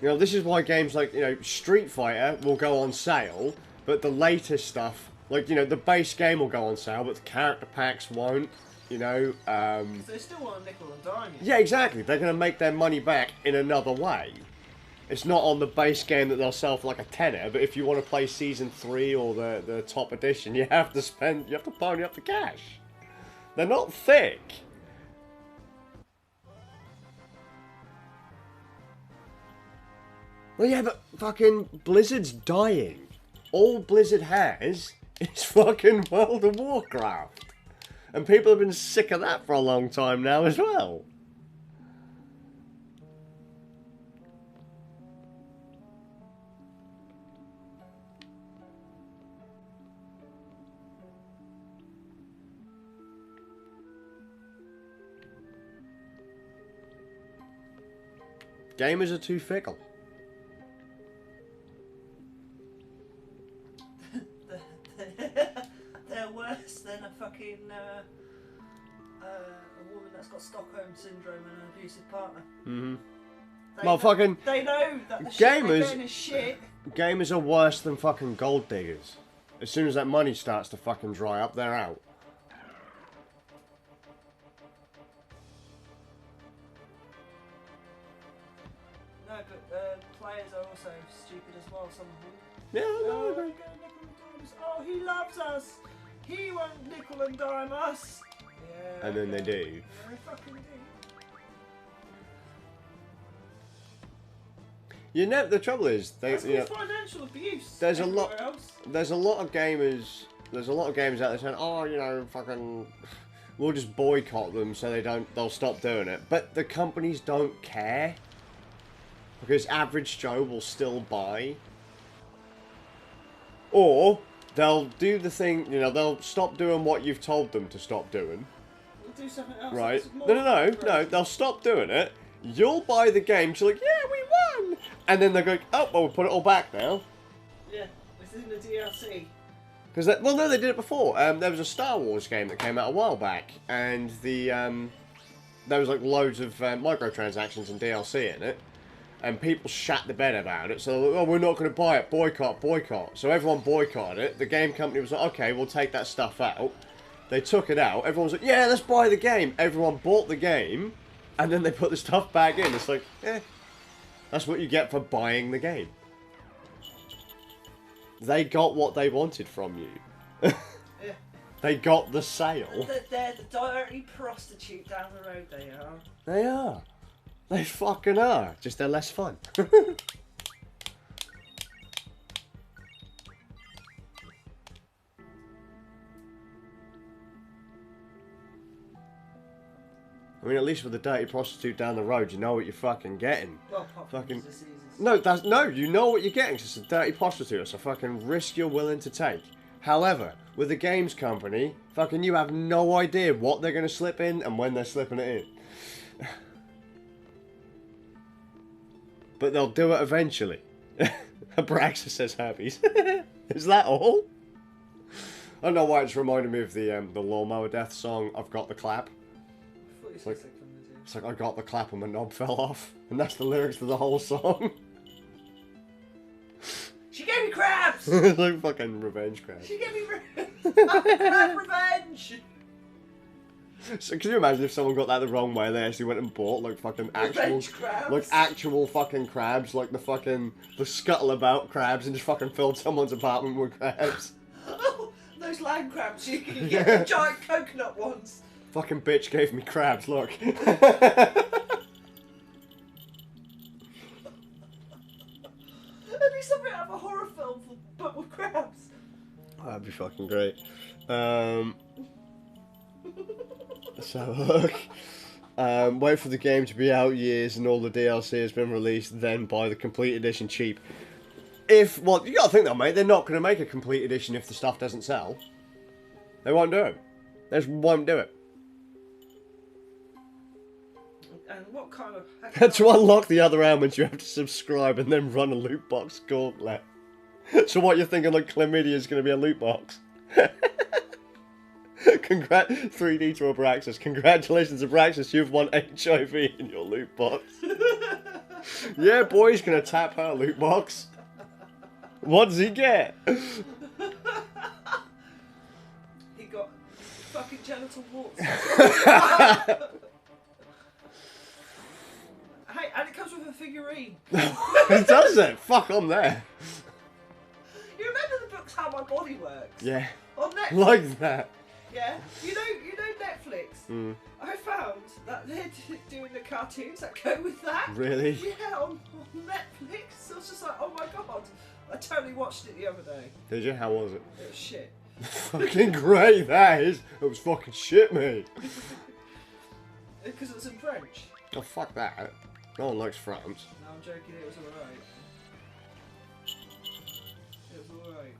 You know, this is why games like, you know, Street Fighter will go on sale, but the latest stuff, like, you know, the base game will go on sale, but the character packs won't, you know. So they still want a nickel and dime you. Yeah, exactly. They're going to make their money back in another way. It's not on the base game that they'll sell for like a tenner, but if you want to play Season 3 or the top edition, you have to pony up the cash. They're not thick. Well, yeah, but fucking Blizzard's dying. All Blizzard has is fucking World of Warcraft. And people have been sick of that for a long time now as well. Gamers are too fickle. They're worse than a fucking a woman that's got Stockholm syndrome and an abusive partner. Mm-hmm. They Well, know, fucking they know that the shit they're gamers- getting is shit. Gamers are worse than fucking gold diggers. As soon as that money starts to fucking dry up, they're out. No, but players are also stupid as well. Some of them. Yeah, Oh, no, nickel and dimes. Oh, he loves us. He won't nickel and dime us. Yeah. and then they do. Yeah, they fucking do. You know, the trouble is, That's you know, financial abuse. there's a lot- everywhere else. there's a lot of gamers out there saying, oh, you know, fucking, we'll just boycott them so they'll stop doing it. But the companies don't care. Because average Joe will still buy. Or, they'll do the thing, you know, they'll stop doing what you've told them to stop doing. We'll do something else. Right? that's more No, progressive. they'll stop doing it. You'll buy the game, you're like, yeah, we won! And then they're going, oh, well, we put it all back now. Yeah, it's in the DLC. Because, well, no, they did it before. There was a Star Wars game that came out a while back, and there was like loads of microtransactions and DLC in it, and people shat the bed about it. So, oh, we're not going to buy it. Boycott, boycott. So everyone boycotted it. The game company was like, okay, we'll take that stuff out. They took it out. Everyone was like, yeah, let's buy the game. Everyone bought the game, and then they put the stuff back in. It's like, eh, that's what you get for buying the game. They got what they wanted from you. Yeah. They got the sale. They're the dirty prostitute down the road, they are. They are. They fucking are. Just they're less fun. I mean, at least with the dirty prostitute down the road, you know what you're fucking getting. Well, apart from Fucking- diseases. No, you know what you're getting. 'Cause it's a dirty prostitute. It's a fucking risk you're willing to take. However, with the games company, fucking you have no idea what they're going to slip in and when they're slipping it in. But they'll do it eventually. Abraxas says herpes. Is that all? I don't know why it's reminding me of the Lawnmower Death song, I've Got the Clap. I thought you said Like- something from the It's like, I got the clap and my knob fell off. And that's the lyrics to the whole song. She gave me crabs! It's like fucking revenge crab. She gave me crab revenge! So can you imagine if someone got that the wrong way, they actually went and bought like fucking actual, Revenge crabs? like actual fucking crabs, like the scuttle about crabs, and just fucking filled someone's apartment with crabs. Oh, those land crabs, you can get the giant coconut ones. Fucking bitch gave me crabs, look. It'd be something out of a horror film, but with crabs. That'd be fucking great. So look. Wait for the game to be out years and all the DLC has been released, then buy the complete edition cheap. Well, you gotta think though, mate, they're not gonna make a complete edition if the stuff doesn't sell. They won't do it. They just won't do it. And what kind of... To unlock the other ailments, you have to subscribe and then run a loot box gauntlet. So what, you're thinking like chlamydia is gonna be a loot box? 3D to Abraxas. Congratulations, Abraxas, you've won HIV in your loot box. Yeah, boy, he's gonna tap her loot box. What does he get? He got fucking genital warts. Hey, and it comes with a figurine. It does it? Fuck, I'm there. You remember the books How My Body Works? Yeah, On Netflix. like that. Yeah. You know Netflix. Mm. I found that they're doing the cartoons that go with that. Really? Yeah, on Netflix. I was just like, oh my god. I totally watched it the other day. Did you? How was it? It was shit. Fucking great, that is. It was fucking shit, mate. Because it was in French. Oh, fuck that. No one likes France. No, I'm joking, it was alright. It was alright.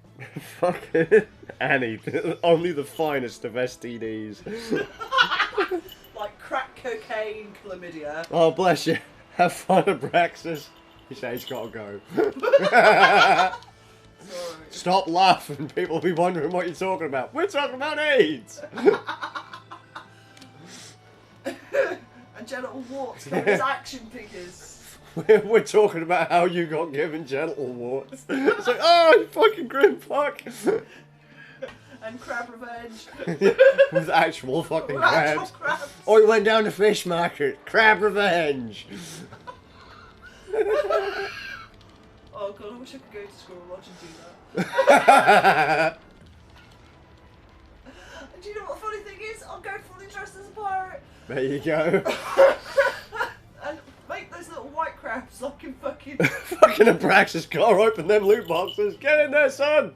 Fucking Annie, only the finest of STDs. Like crack cocaine, chlamydia. Oh, bless you. Have fun, Abraxas. He says he's gotta go. It's alright. Stop laughing. People will be wondering what you're talking about. We're talking about AIDS. And genital warts, known as action figures. We're talking about how you got given genital warts. It's like, oh, you fucking grim fuck. And crab revenge. With actual fucking With actual crabs. crabs. Oh, you went down to fish market. Crab revenge. Oh god, I wish I could go to Squirrel Lodge and do that. And do you know what the funny thing is? I'll go fully dressed as a pirate. There you go. And make those little white crabs like in fucking... Fucking Abraxas car, open them loot boxes. Get in there, son.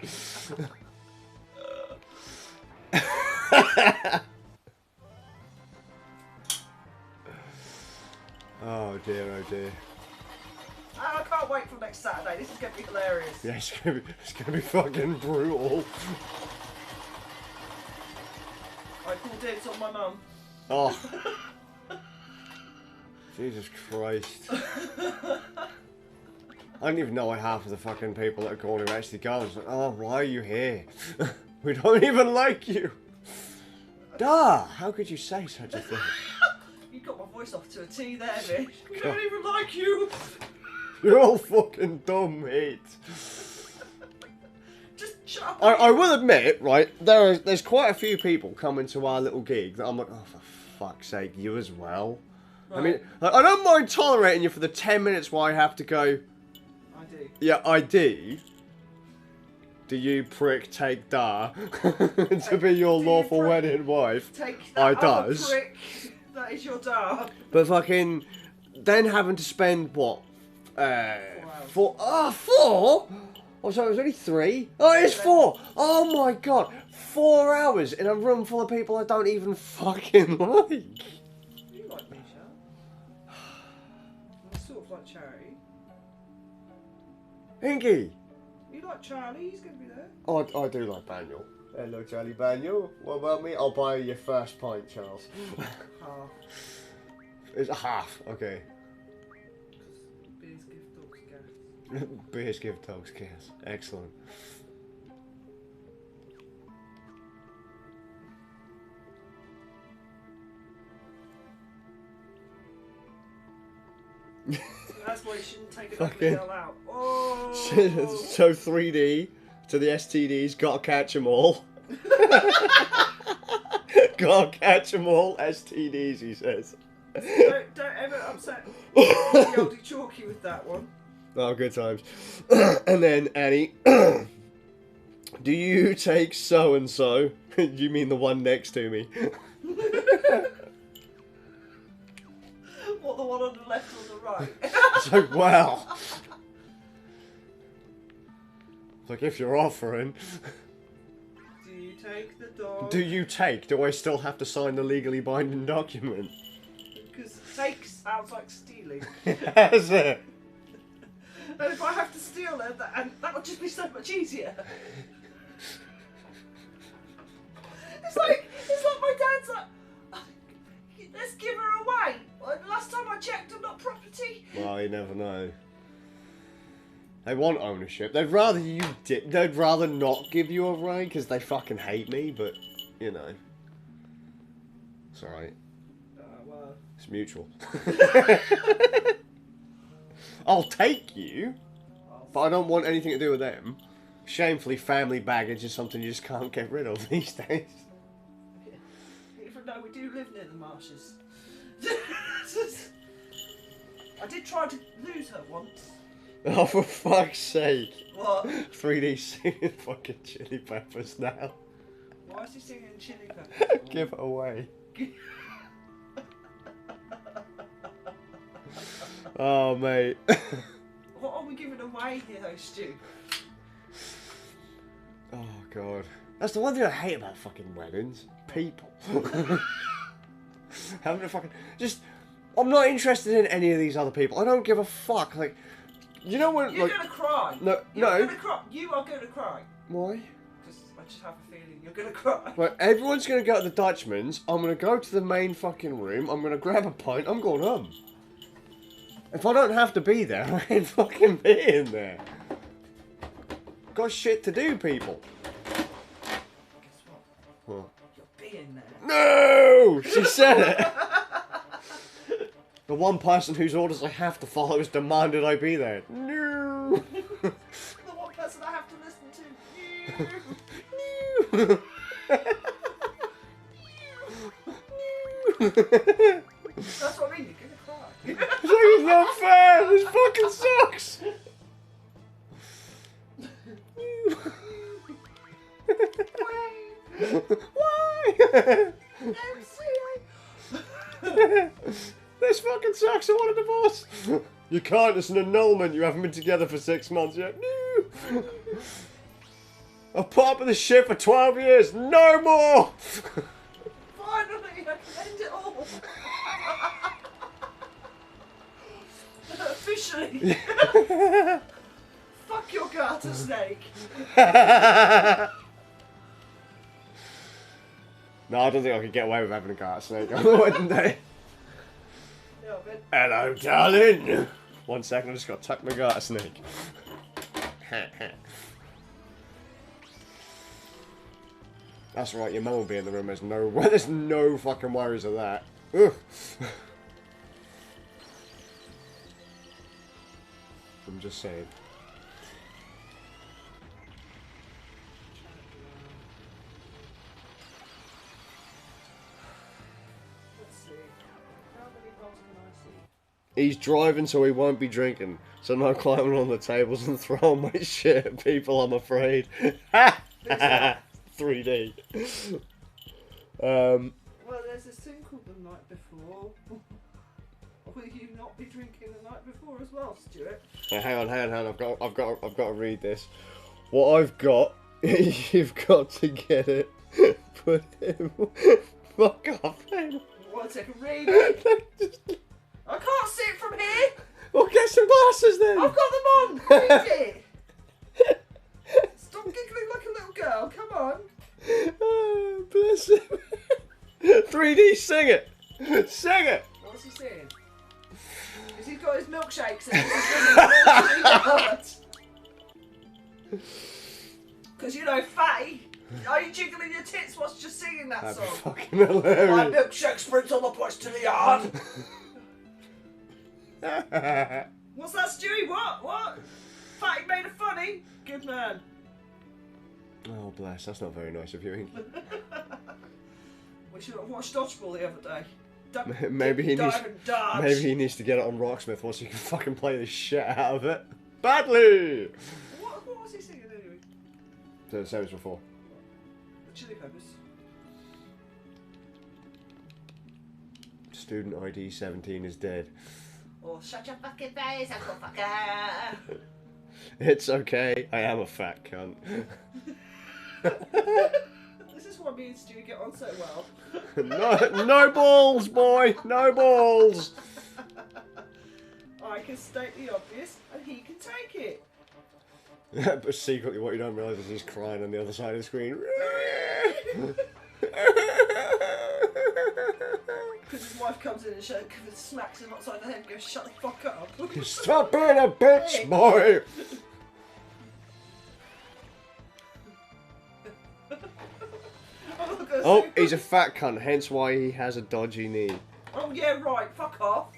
Oh dear, oh dear. I can't wait for next Saturday. This is going to be hilarious. Yeah, it's gonna be fucking brutal. I call dibs on my mum. Oh. Jesus Christ. I don't even know why half of the fucking people that are calling are actually going. It's like, oh, why are you here? We don't even like you. Duh, how could you say such a thing? You got my voice off to a T there, Mitch. We don't even like you. You're all fucking dumb, mate. Just shut up. I will admit, right, there's quite a few people coming to our little gig that I'm like, oh, for fuck's sake, you as well. Right. I mean, I don't mind tolerating you for the 10 minutes where I have to go, I do. yeah, I do. Do you prick take da to be your Do you lawful prick wedded wife? Take I that other does. prick. That is your dad. But fucking, then having to spend, what, 4? Oh, sorry, it was only 3? Oh, it's 4! Oh my god, 4 hours in a room full of people I don't even fucking like. You like Misha? It's sort of like Charlie. Inky! You like Charlie? He's going to be there. Oh, I do like Daniel. Hello, Charlie Daniel. What about me? I'll buy you your first pint, Charles. Half. It's a half, okay. Beers give dogs gas. Beers give dogs gas. Excellent. That's why you shouldn't take an Fucking- ugly girl out. Oh! So 3D to the STDs, gotta catch them all. Gotta catch them all, STDs, he says. Don't ever upset the oldie chalky with that one. Oh, good times. And then, Annie, do you take so-and-so? You mean the one next to me? What, the one on the left or the right? So, well. Like, if you're offering, Do you take the dog? do you take? Do I still have to sign the legally binding document? Because take sounds like stealing. Has it? And if I have to steal her, that would just be so much easier. It's like my dad's like, let's give her away. Well, last time I checked, I'm not property. Well, you never know. They want ownership. They'd rather they'd rather not give you away because they fucking hate me, but, you know. It's alright. Well. It's mutual. I'll take you, but I don't want anything to do with them. Shamefully, family baggage is something you just can't get rid of these days. Even though we do live near the marshes. I did try to lose her once. Oh, for fuck's sake. What? 3D singing fucking Chili Peppers now. Why is he singing Chili Peppers? Give it away. Oh, mate. What are we giving away here, though, Stu? Oh, God. That's the one thing I hate about fucking weddings. People. Having to fucking... Just... I'm not interested in any of these other people. I don't give a fuck. Like... You know when... You're like, gonna cry. No, You're no. Gonna cry. You are gonna cry. Why? Because I just have a feeling you're gonna cry. Right, everyone's gonna go to the Dutchman's. I'm gonna go to the main fucking room. I'm gonna grab a pint. I'm going home. If I don't have to be there, I ain't fucking being there. Got shit to do, people. Guess what? What? You're being there. No! She said it. The one person whose orders I have to follow has demanded I be there. No! The one person I have to listen to. That's what I mean. You're gonna cry. It's not fair! This fucking sucks! Why? This fucking sucks, I want a divorce! You can't, it's an annulment, you haven't been together for 6 months yet. No! I've put up with this shit for 12 years, no more! Finally, I can end it all. Officially. Fuck your garter snake. No, I don't think I could get away with having a garter snake on the wedding day. Yeah, but Hello, darling! 1 second, I just got to tuck my garter snake. That's right, your mum will be in the room. There's no fucking worries of that. Ugh. I'm just saying. Let's see. How many holes can I see? He's driving so he won't be drinking. So I'm not climbing on the tables and throwing my shit at people, I'm afraid. Who's that? 3D. Well, there's this thing called the night before. Will you not be drinking the night before as well, Stuart? Hang on. I've got to read this. What I've got, you've got to get it. Put him. Fuck off, man. One second, read it. I can't see it from here. Well, get some glasses then. I've got them on. Read it. Stop giggling like a little girl. Come on. Oh, bless him. 3D, sing it. Sing it. What's he saying? Has he got his milkshakes in? Because you know, fatty. Are you jiggling your tits whilst you're singing that That'd song? be fucking hilarious. My milkshake sprints on the bus to the yard. What's that, Stewie? What? Fatty made a funny? Good man. Oh, bless. That's not very nice of you. We should have watched Dodgeball the other day. Maybe he needs. Dive and dodge. Maybe he needs to get it on Rocksmith once he can fucking play the shit out of it. Badly. What was he singing anyway? So the same as before. The Chili Peppers. Student ID 17 is dead. Oh, shut your fucking face, Uncle Fucker. It's okay. I am a fat cunt. This is why me and Stu get on so well. No balls, boy. No balls. I can state the obvious, and he can take it. But secretly, what you don't realise is he's crying on the other side of the screen. Because his wife comes in and smacks him upside the head and goes, "Shut the fuck up." Stop being a bitch, boy. Oh, he's a fat cunt, hence why he has a dodgy knee. Oh yeah, right. Fuck off.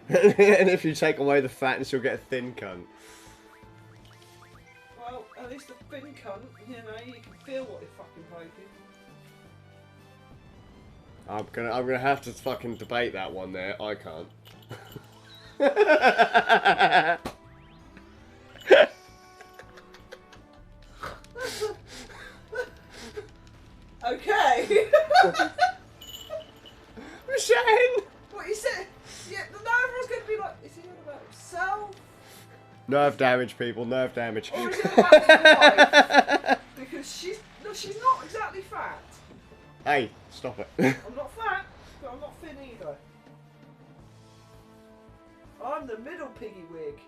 And if you take away the fatness, you'll get a thin cunt. Well, at least the thin cunt, you know, you can feel what they're fucking poking. I'm gonna have to fucking debate that one there. I can't. Okay. We're saying. What you said? Yeah, no, everyone's going to be like, is he on about himself? Nerve damage, people. Nerve damage. Or is he on about his wife? Because she's not exactly fat. Hey, stop it. I'm not fat, but I'm not thin either. I'm the middle piggy wig.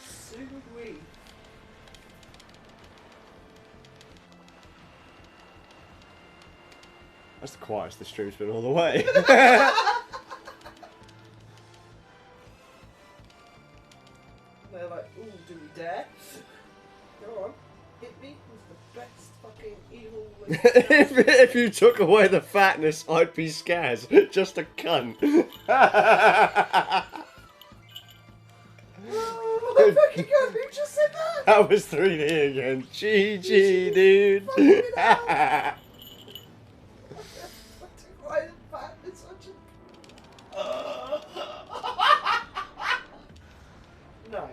So would we. That's the quietest the stream's been all the way. They're like, ooh, do we dare? Go on, hit me with the best fucking evil. if you took away the fatness, I'd be Skaz. Just a cunt. Oh my fucking god, who just said that? That was 3D again. GG, dude. Why is fat is such a... No.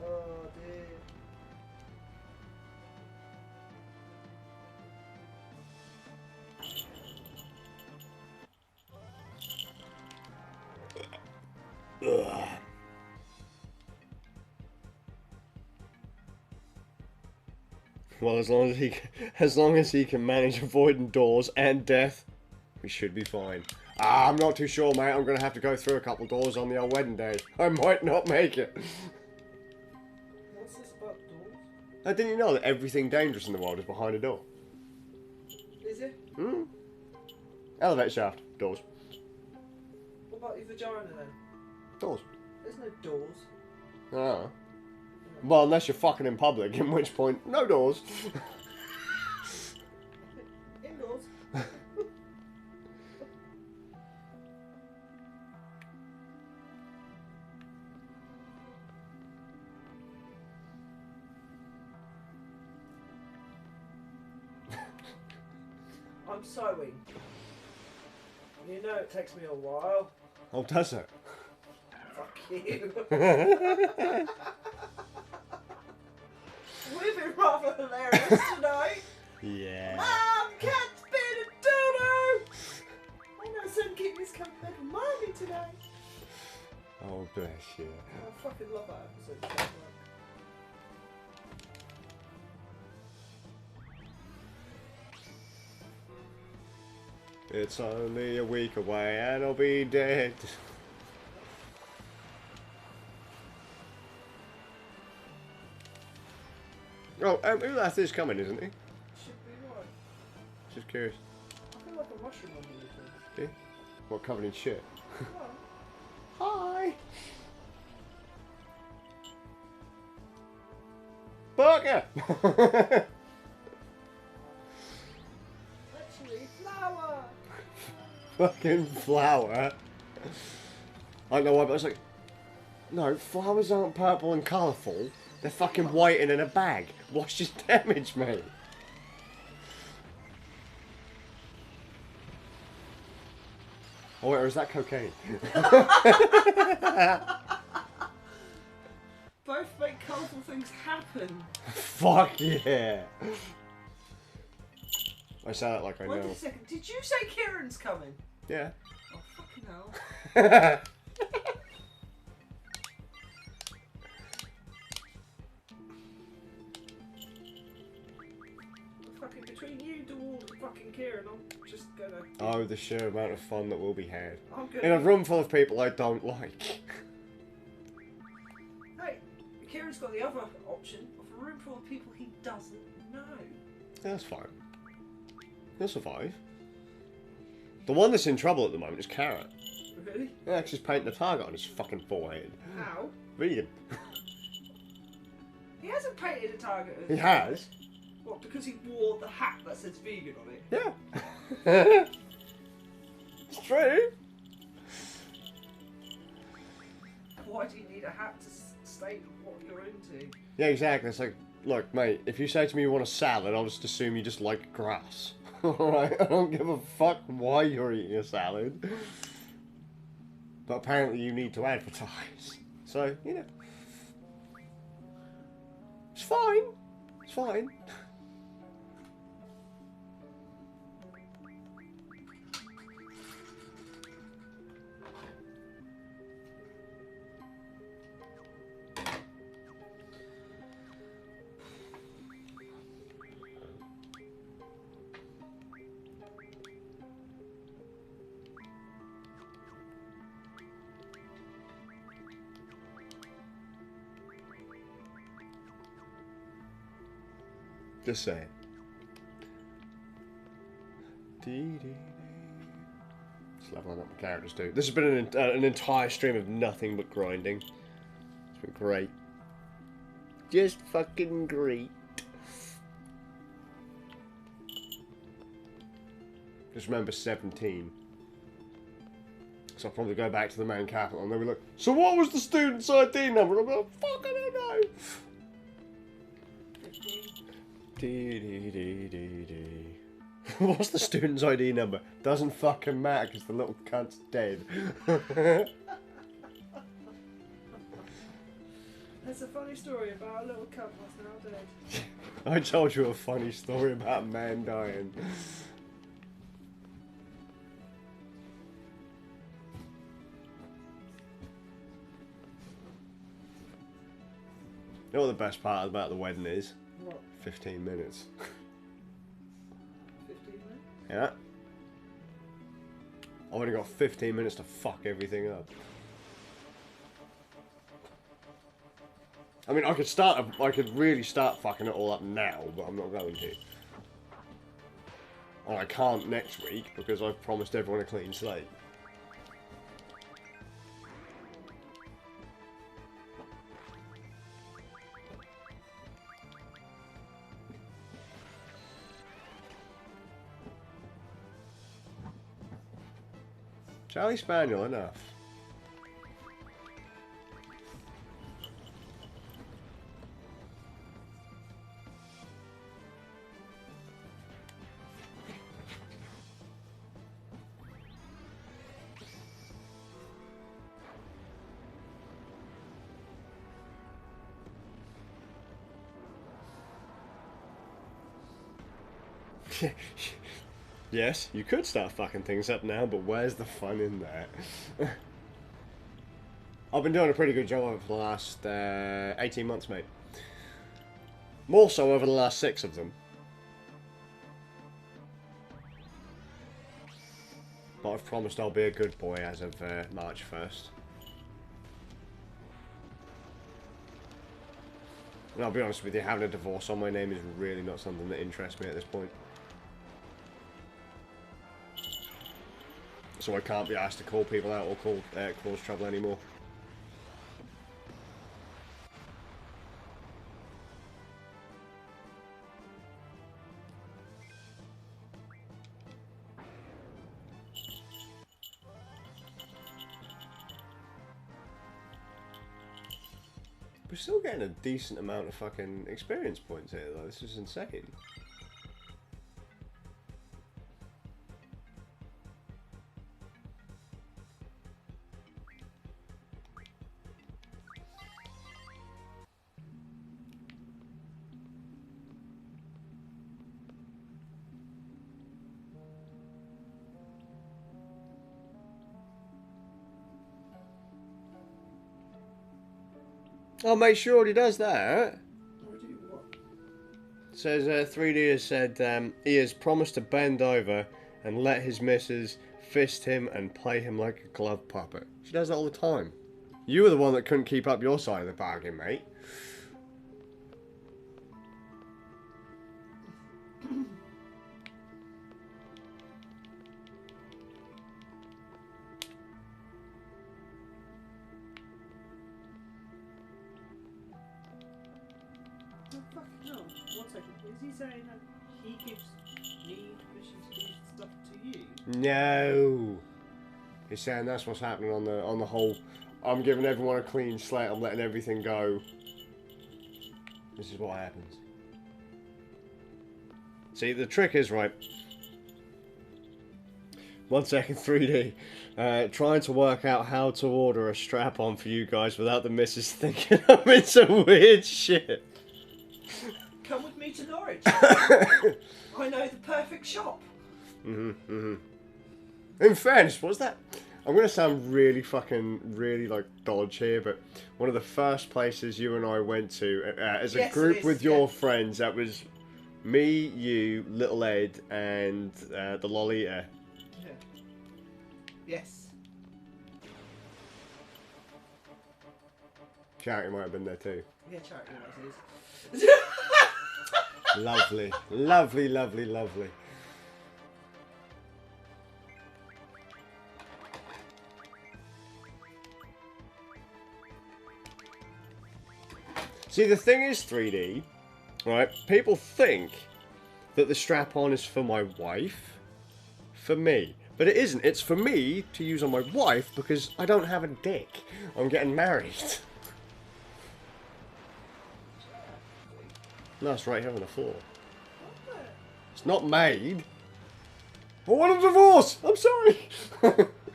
Oh dear. Well, as long as he can manage avoiding doors and death, we should be fine. I'm not too sure, mate. I'm gonna have to go through a couple doors on the old wedding day. I might not make it. What's this about doors? Didn't you know that everything dangerous in the world is behind a door? Is it? Elevator shaft, doors. about your vagina then? Doors. There's no doors. Ah. Well, unless you're fucking in public, in which point, no doors. Indoors. I'm sewing. You know it takes me a while. Oh, does it? Fuck you. We've been rather hilarious tonight. Yeah. Mom, cat's been a dodo. I know some kitties come back with mommy today. Oh, bless you. I fucking love that episode. It's only a week away and I'll be dead. Oh, Ulas is coming, isn't he? Should be right. Just curious. I feel like a mushroom under the Yeah? What, covered in shit? Well, Hi! Burger! actually, flower. Fucking flower. I don't know why, but I was like, no, flowers aren't purple and colourful. They're fucking white and in a bag. What's your damage, mate? Oh wait, or is that cocaine? Both make colourful things happen. Fuck yeah! I say that like I Wait know. a second. Did you say Kieran's coming? Yeah. Oh fucking hell. Fucking between you, DeWalt, and fucking Kieran, I'm just gonna. Oh, the sheer amount of fun that will be had. I'm In a gonna. room full of people I don't like. Hey, Kieran's got the other option of a room full of people he doesn't know. That's fine. He'll survive. The one that's in trouble at the moment is Carrot. Really? Yeah, 'cause he's painting a target on his fucking forehead. How? Vegan. He hasn't painted a target. He has. What? Because he wore the hat that says vegan on it. Yeah. It's true. Why do you need a hat to state what you're into? Yeah, exactly. It's like, look, mate, if you say to me you want a salad, I'll just assume you just like grass. Alright? I don't give a fuck why you're eating a salad. But apparently you need to advertise. So, you know. It's fine. It's fine. Just saying. Just leveling up my characters too. This has been an entire stream of nothing but grinding. It's been great. Just fucking great. Just remember 17. So I'll probably go back to the main capital and they'll be like, so what was the student's ID number? And I'm like, fuck, I don't know. What's the student's ID number? Doesn't fucking matter because the little cunt's dead. There's a funny story about a little cunt that's now dead. I told you a funny story about a man dying. You know what the best part about the wedding is? What? 15 minutes. 15 minutes? Yeah? I've only got 15 minutes to fuck everything up. I mean, I could really start fucking it all up now, but I'm not going to. And I can't next week because I've promised everyone a clean slate. Charlie Spaniel, enough. Yes, you could start fucking things up now, but where's the fun in that? I've been doing a pretty good job over the last 18 months, mate. More so over the last 6 of them. But I've promised I'll be a good boy as of March 1st. And I'll be honest with you, having a divorce on my name is really not something that interests me at this point. So I can't be asked to call people out or cause trouble anymore. We're still getting a decent amount of fucking experience points here, though. This is insane. Oh, mate, sure already does that. Says 3D has said he has promised to bend over and let his missus fist him and play him like a glove puppet. She does that all the time. You were the one that couldn't keep up your side of the bargain, mate. Saying that he gives me permission to do stuff to you? No. He's saying that's what's happening on the whole. I'm giving everyone a clean slate. I'm letting everything go. This is what happens. See, the trick is right. 1 second, 3D. Trying to work out how to order a strap-on for you guys without the missus thinking I'm into weird shit. Come with me to Norwich. I know the perfect shop. In fairness, what's that? I'm gonna sound really like dodge here, but one of the first places you and I went to as a group with your friends, that was me, you, Little Ed, and the Lolita. Yeah. Yes. Charity might have been there too. Yeah, Charity was. Lovely, lovely, lovely, lovely. See, the thing is, 3D, right? People think that the strap-on is for my wife, for me. But it isn't. It's for me to use on my wife because I don't have a dick. I'm getting married. No, it's right here on the floor. It's not made. I want a divorce! I'm sorry!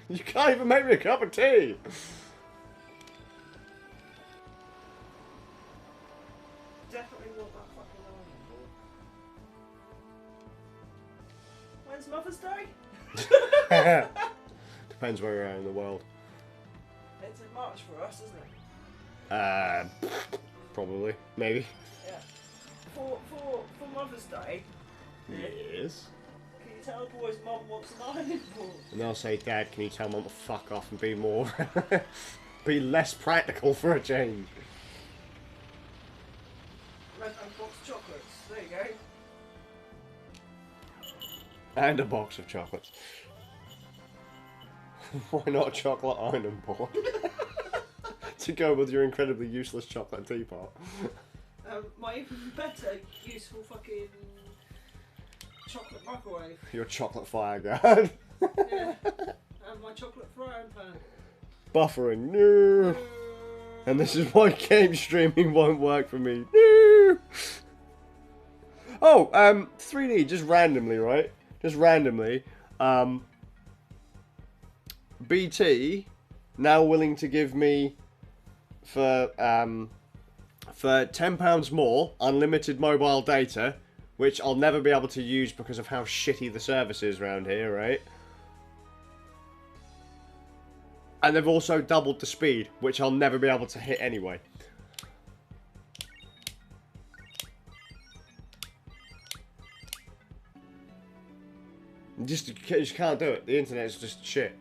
You can't even make me a cup of tea! Definitely want that fucking ironing board. When's Mother's Day? Depends where you're at in the world. It's in March for us, isn't it? Probably. Maybe. Yeah. For Mother's Day, Yes. can you tell the boys Mum wants an ironing board? And they'll say, Dad, can you tell Mum to fuck off and be more... be less practical for a change? Red and box chocolates. There you go. And a box of chocolates. Why not a chocolate ironing board? To go with your incredibly useless chocolate teapot. My even better useful fucking chocolate microwave. Your chocolate fire guard. Yeah. And my chocolate frying pan. Buffering. No. And this is why game streaming won't work for me. No. Oh, 3D, just randomly, right? Just randomly. BT now willing to give me for £10 more unlimited mobile data, which I'll never be able to use because of how shitty the service is around here, right? And they've also doubled the speed, which I'll never be able to hit anyway. You just can't do it. The internet's just shit.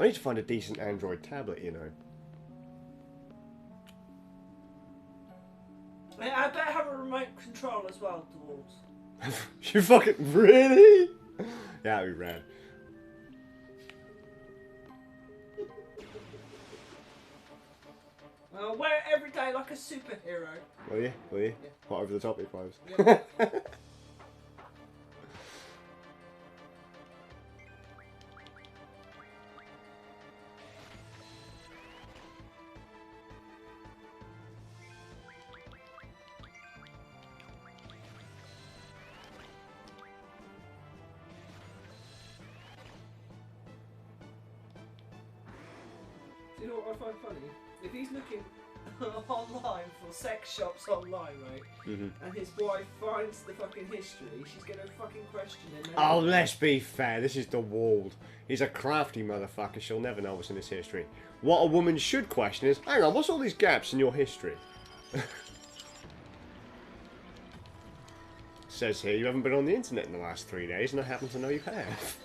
I need to find a decent Android tablet, you know. I better have a remote control as well, Dwarves. You fucking really? Yeah, that'd be rad. I'll wear it every day like a superhero. Will you? Will you? Yeah. What, over the top it clothes? Yeah. Do you know what I find funny? If he's looking online for sex shops online, right, and his wife finds the fucking history, she's gonna fucking question him. Oh, let's be fair. This is the Wald. He's a crafty motherfucker. She'll never know what's in his history. What a woman should question is, hang on, what's all these gaps in your history? Says here, you haven't been on the internet in the last 3 days, and I happen to know you have.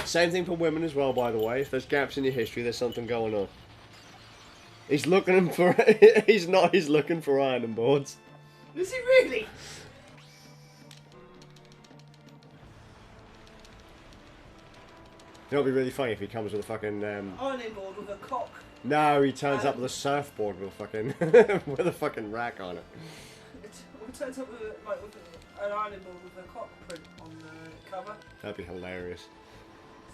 Same thing for women as well, by the way. If there's gaps in your history, there's something going on. He's looking for... he's looking for ironing boards. Is he really? It'll be really funny if he comes with a fucking... Ironing board with a cock. No, he turns up with a surfboard with a fucking... with a fucking rack on it. It turns up with, with an ironing board with a cock print on the cover. That'd be hilarious.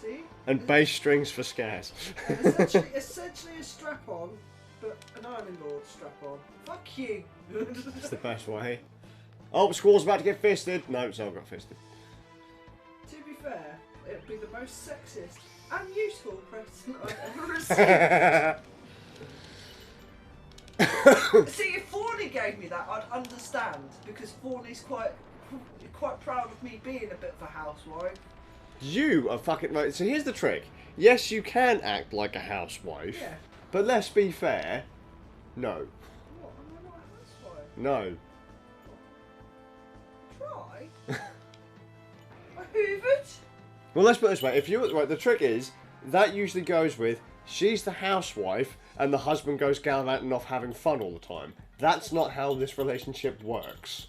See? And bass strings for scares. essentially a strap-on, but an ironing board strap-on. Fuck you. It's the best way. Oh, Squall's about to get fisted. No, Zol got fisted. To be fair, it'd be the most sexist and useful present I've ever received. See, if Fawny gave me that, I'd understand, because Fawny's quite proud of me being a bit of a housewife. You are fucking... Right, so here's the trick. Yes, you can act like a housewife. Yeah. But let's be fair. No. What? Am I not a housewife? No. Try? I hoovered? Well, let's put it this way. If you... Right, the trick is, that usually goes with, she's the housewife, and the husband goes gallivanting off having fun all the time. That's not how this relationship works.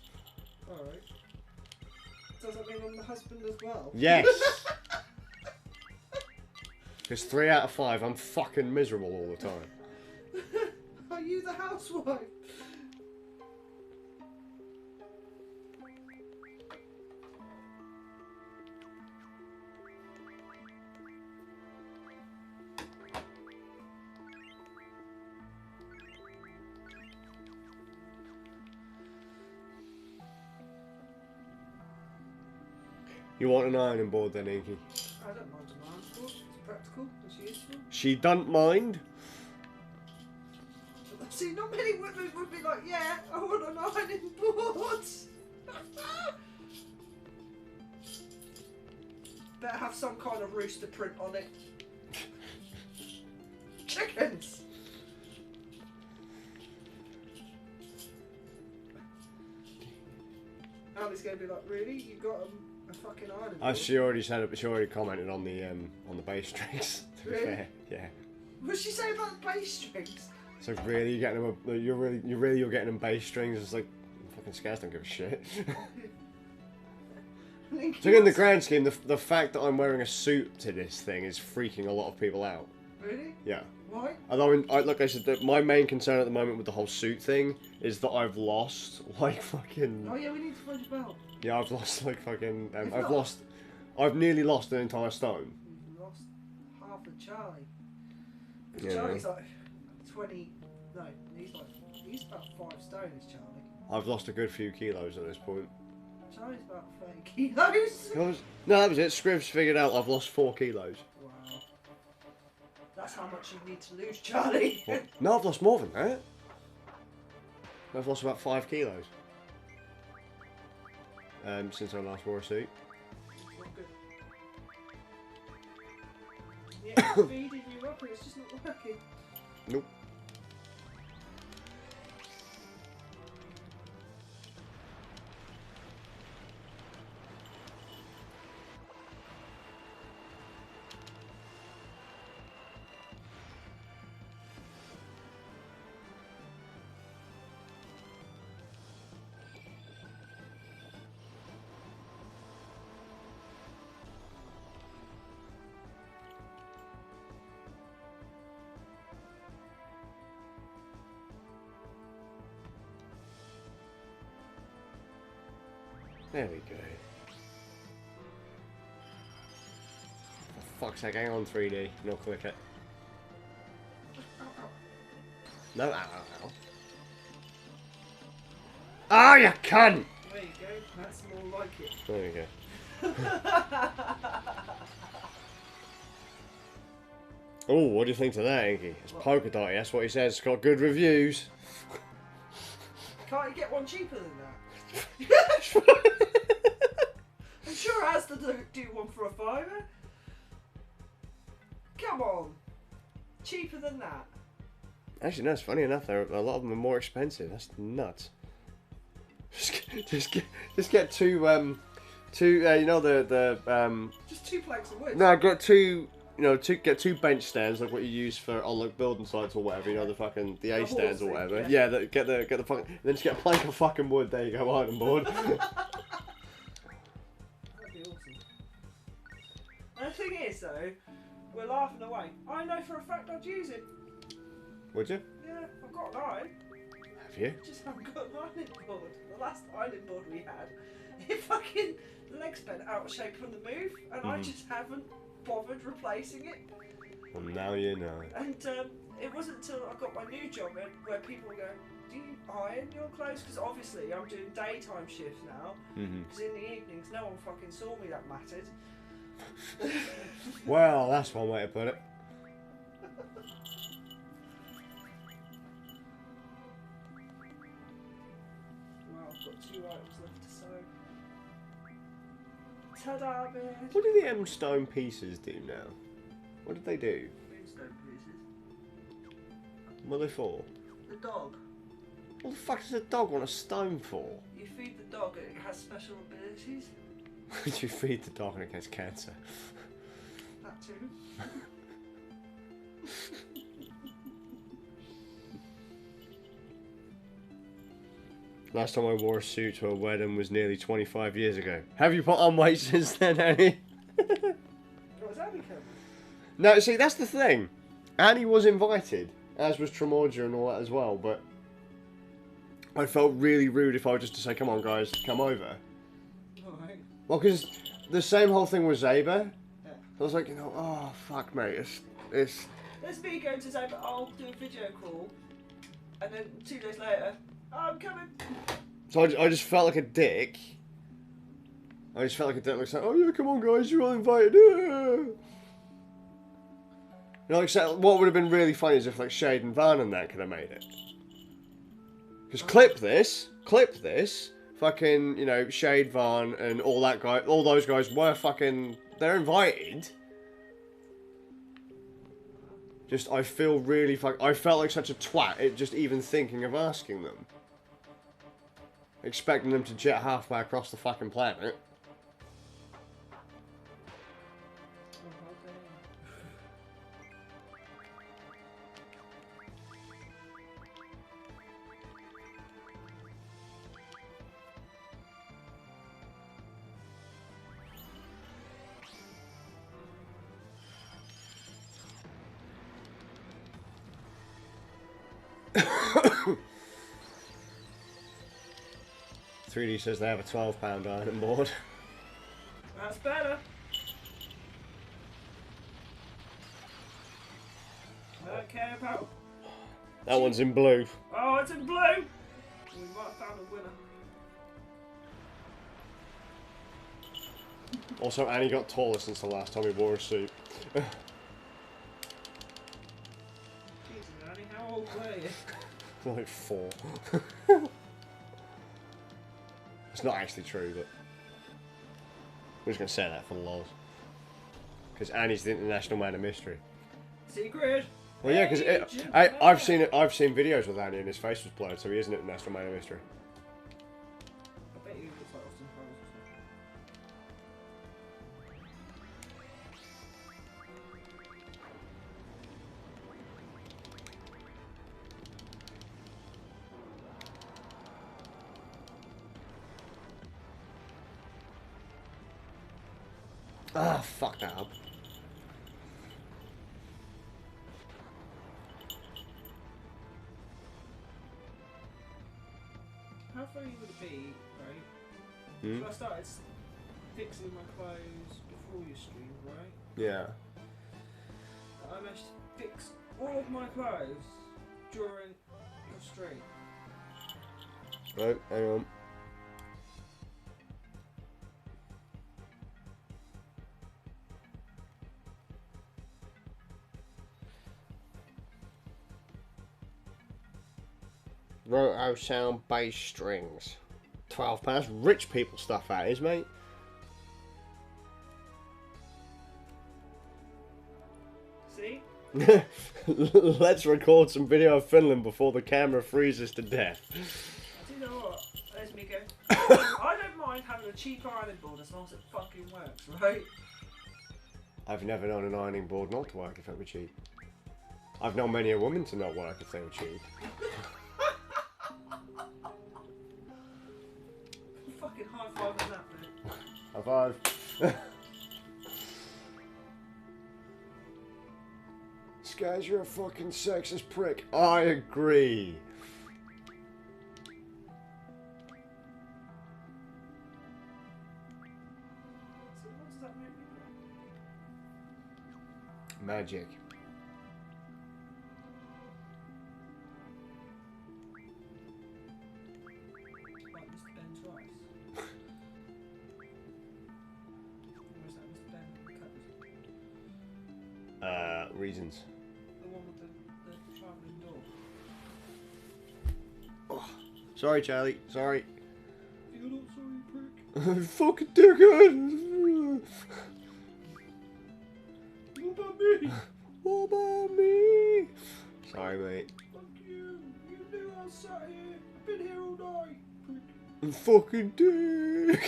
Alright. Does that mean I'm the husband as well? Yes. Because 3 out of 5, I'm fucking miserable all the time. Are you the housewife? You want an ironing board then, Inky? I don't mind an iron board. It's practical. It's useful. She don't mind. See, not many women would be like, yeah, I want an ironing board. Better have some kind of rooster print on it. Chickens! Ali's gonna be like, really? You got a fucking ironing board? She already said it, but she already commented on the bass strings. To be Really? fair, yeah. What'd she say about the bass strings? So really, you're getting them? You're getting them bass strings? It's like fucking scares don't give a shit. So in the grand scheme, the fact that I'm wearing a suit to this thing is freaking a lot of people out. Really? Yeah. Why? Although, like I said, my main concern at the moment with the whole suit thing is that I've lost, like, fucking... Oh yeah, we need to find your belt. Yeah, I've lost, like, fucking... You've I've nearly lost an entire stone. You've lost half of Charlie. Yeah. Charlie's like 20... No, he's about 5 stone, is Charlie. I've lost a good few kilos at this point. Charlie's about 30 kilos. No, that was it. Scribs figured out I've lost 4 kilos. Wow. That's how much you need to lose, Charlie. What? No, I've lost more than that. I've lost about 5 kilos. Since I last wore a suit. Not good. Yeah, it's feeding you up and it's just not working. Nope. There we go. For fuck's sake, hang on 3D. No, click it. No, ow, ow, ow. Ah, you cunt! There you go, that's more like it. There we go. Oh, what do you think of that, Inky? It's polka dotty, that's what he says. It's got good reviews. Can't you get one cheaper than that? I'm sure Asda do one for a £5. Come on. Cheaper than that. Actually, no, it's funny enough. A lot of them are more expensive. That's nuts. Just get two, you know Just 2 planks of wood. No, get two. Get 2 bench stands like what you use for on like building sites or whatever. You know the A stands or whatever. Yeah. Yeah, get the fucking. Then just get a plank of fucking wood. There you go, iron board. That'd be awesome. And the thing is though, we're laughing away. I know for a fact I'd use it. Would you? Yeah, I've got an iron. Have you? Just haven't got an ironing board. The last ironing board we had, it fucking the legs bent out of shape from the move, and I just haven't bothered replacing it. Well, now you know. And it wasn't until I got my new job where people were going, do you iron your clothes? Because obviously I'm doing daytime shifts now. Because in the evenings no one fucking saw me that mattered. Well, that's one way to put it. Well, I've got 2 items left to sew. Ta-da, bitch! What do the M stone pieces do now? What did they do? Moonstone pieces. What are they for? The dog. What the fuck does a dog want a stone for? You feed the dog and it has special abilities. You feed the dog and it gets cancer. That too. Last time I wore a suit to a wedding was nearly 25 years ago. Have you put on weight since then, Annie? What was Annie coming? No, see, that's the thing. Annie was invited, as was Tremorgia and all that as well, but I felt really rude if I were just to say, come on guys, come over. Alright. Well, because the same whole thing with Zaber. Yeah. I was like, oh, fuck, mate, it's... There's me going to say, but I'll do a video call. And then 2 days later, I'm coming. So I just felt like a dick. I just felt like a dick, like saying, oh yeah, come on guys, you're all invited. What would have been really funny is if like Shade and Van and that could have made it. Because clip this, fucking, Shade, Van and all those guys were fucking, they're invited. Just, I feel really I felt like such a twat, just even thinking of asking them. Expecting them to jet halfway across the fucking planet. 3D says they have a £12 ironing board. That's better. I don't care about. That one's in blue. Oh, it's in blue. We might have found a winner. Also, Annie got taller since the last time he wore a suit. Jesus, Annie, how old were you? Like 4. It's not actually true, but we're just gonna say that for the lols. Because Annie's the international man of mystery. Secret. Well, yeah, because I've seen it. I've seen videos with Annie and his face was blurred, so he is an international man of mystery. I bet you looks like Austin Powers or something. Ah, fuck that up. How funny would it be, right? Hmm? If I started fixing my clothes before you stream, right? Yeah. I managed to fix all of my clothes during your stream. Right, hang on. Roto sound bass strings. £12. Rich people stuff that is, mate. See? Let's record some video of Finland before the camera freezes to death. Do you know what? There's me go. I don't mind having a cheap ironing board as long as it fucking works, right? I've never known an ironing board not to work if it were cheap. I've known many a woman to not work if they were cheap. Fucking high five on that, man. High five. Skaz, you're a fucking sexist prick. I agree. So what does that make me do? Magic. Like Mr. Ben twice. Or is that Mr. Ben Cutters? Reasons. The one with the travelling door. Sorry, Charlie. Sorry. You're not sorry, prick. Fucking dickhead. What about me? What about me? Sorry, mate. Fuck you. You knew I was sat here. I've been here all night, prick. Fucking dick.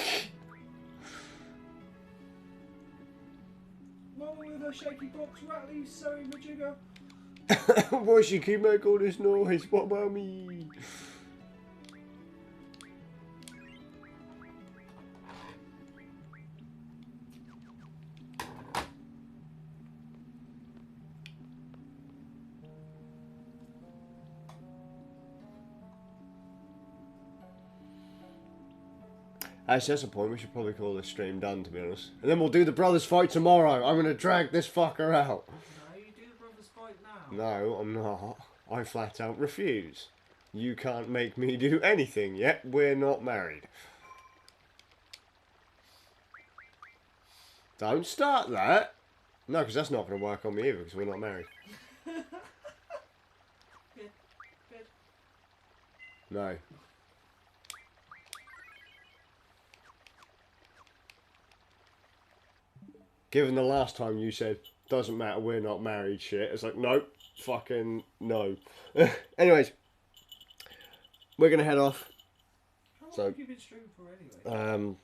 Mama with her shaky box, Rattly sewing the jigger. Why she keep making all this noise? What about me? Actually, that's a point. We should probably call this stream done, to be honest. And then we'll do the brothers fight tomorrow. I'm going to drag this fucker out. No, you do the brothers fight now. No, I'm not. I flat out refuse. You can't make me do anything yet. We're not married. Don't start that. No, because that's not going to work on me either, because we're not married. Good. Good. No. Given the last time you said, doesn't matter, we're not married shit, it's like, nope, fucking no. Anyways, we're going to head off. How long So, have you been streaming for anyway?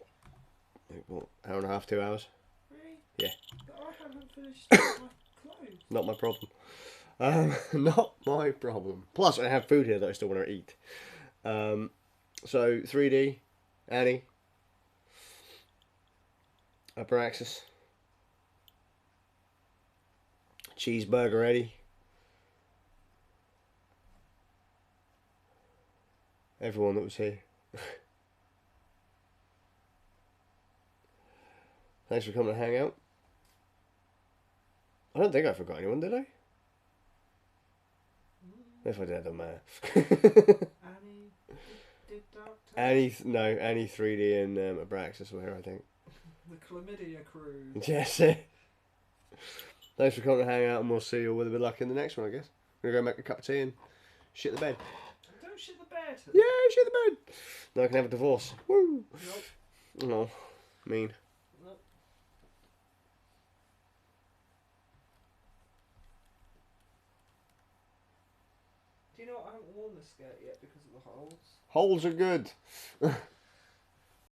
What, hour and a half, 2 hours? Really? Yeah. But I haven't finished my clothes. Not my problem. Not my problem. Plus, I have food here that I still want to eat. So, 3D, Annie, Upper Axis, Cheeseburger Eddie, everyone that was here. Thanks for coming to hang out. I don't think I forgot anyone, did I? If I did, it doesn't matter. Annie, did Doctor? Annie 3D and Abraxas were here, I think. The Chlamydia crew. Yes. Thanks for coming to hang out, and we'll see you with a bit of luck in the next one, I guess. We're going to go make a cup of tea and shit the bed. Don't shit the bed. Yeah, shit the bed. Now I can have a divorce. Woo. Nope. Oh, mean. Nope. Do you know what? I haven't worn this skirt yet because of the holes. Holes are good.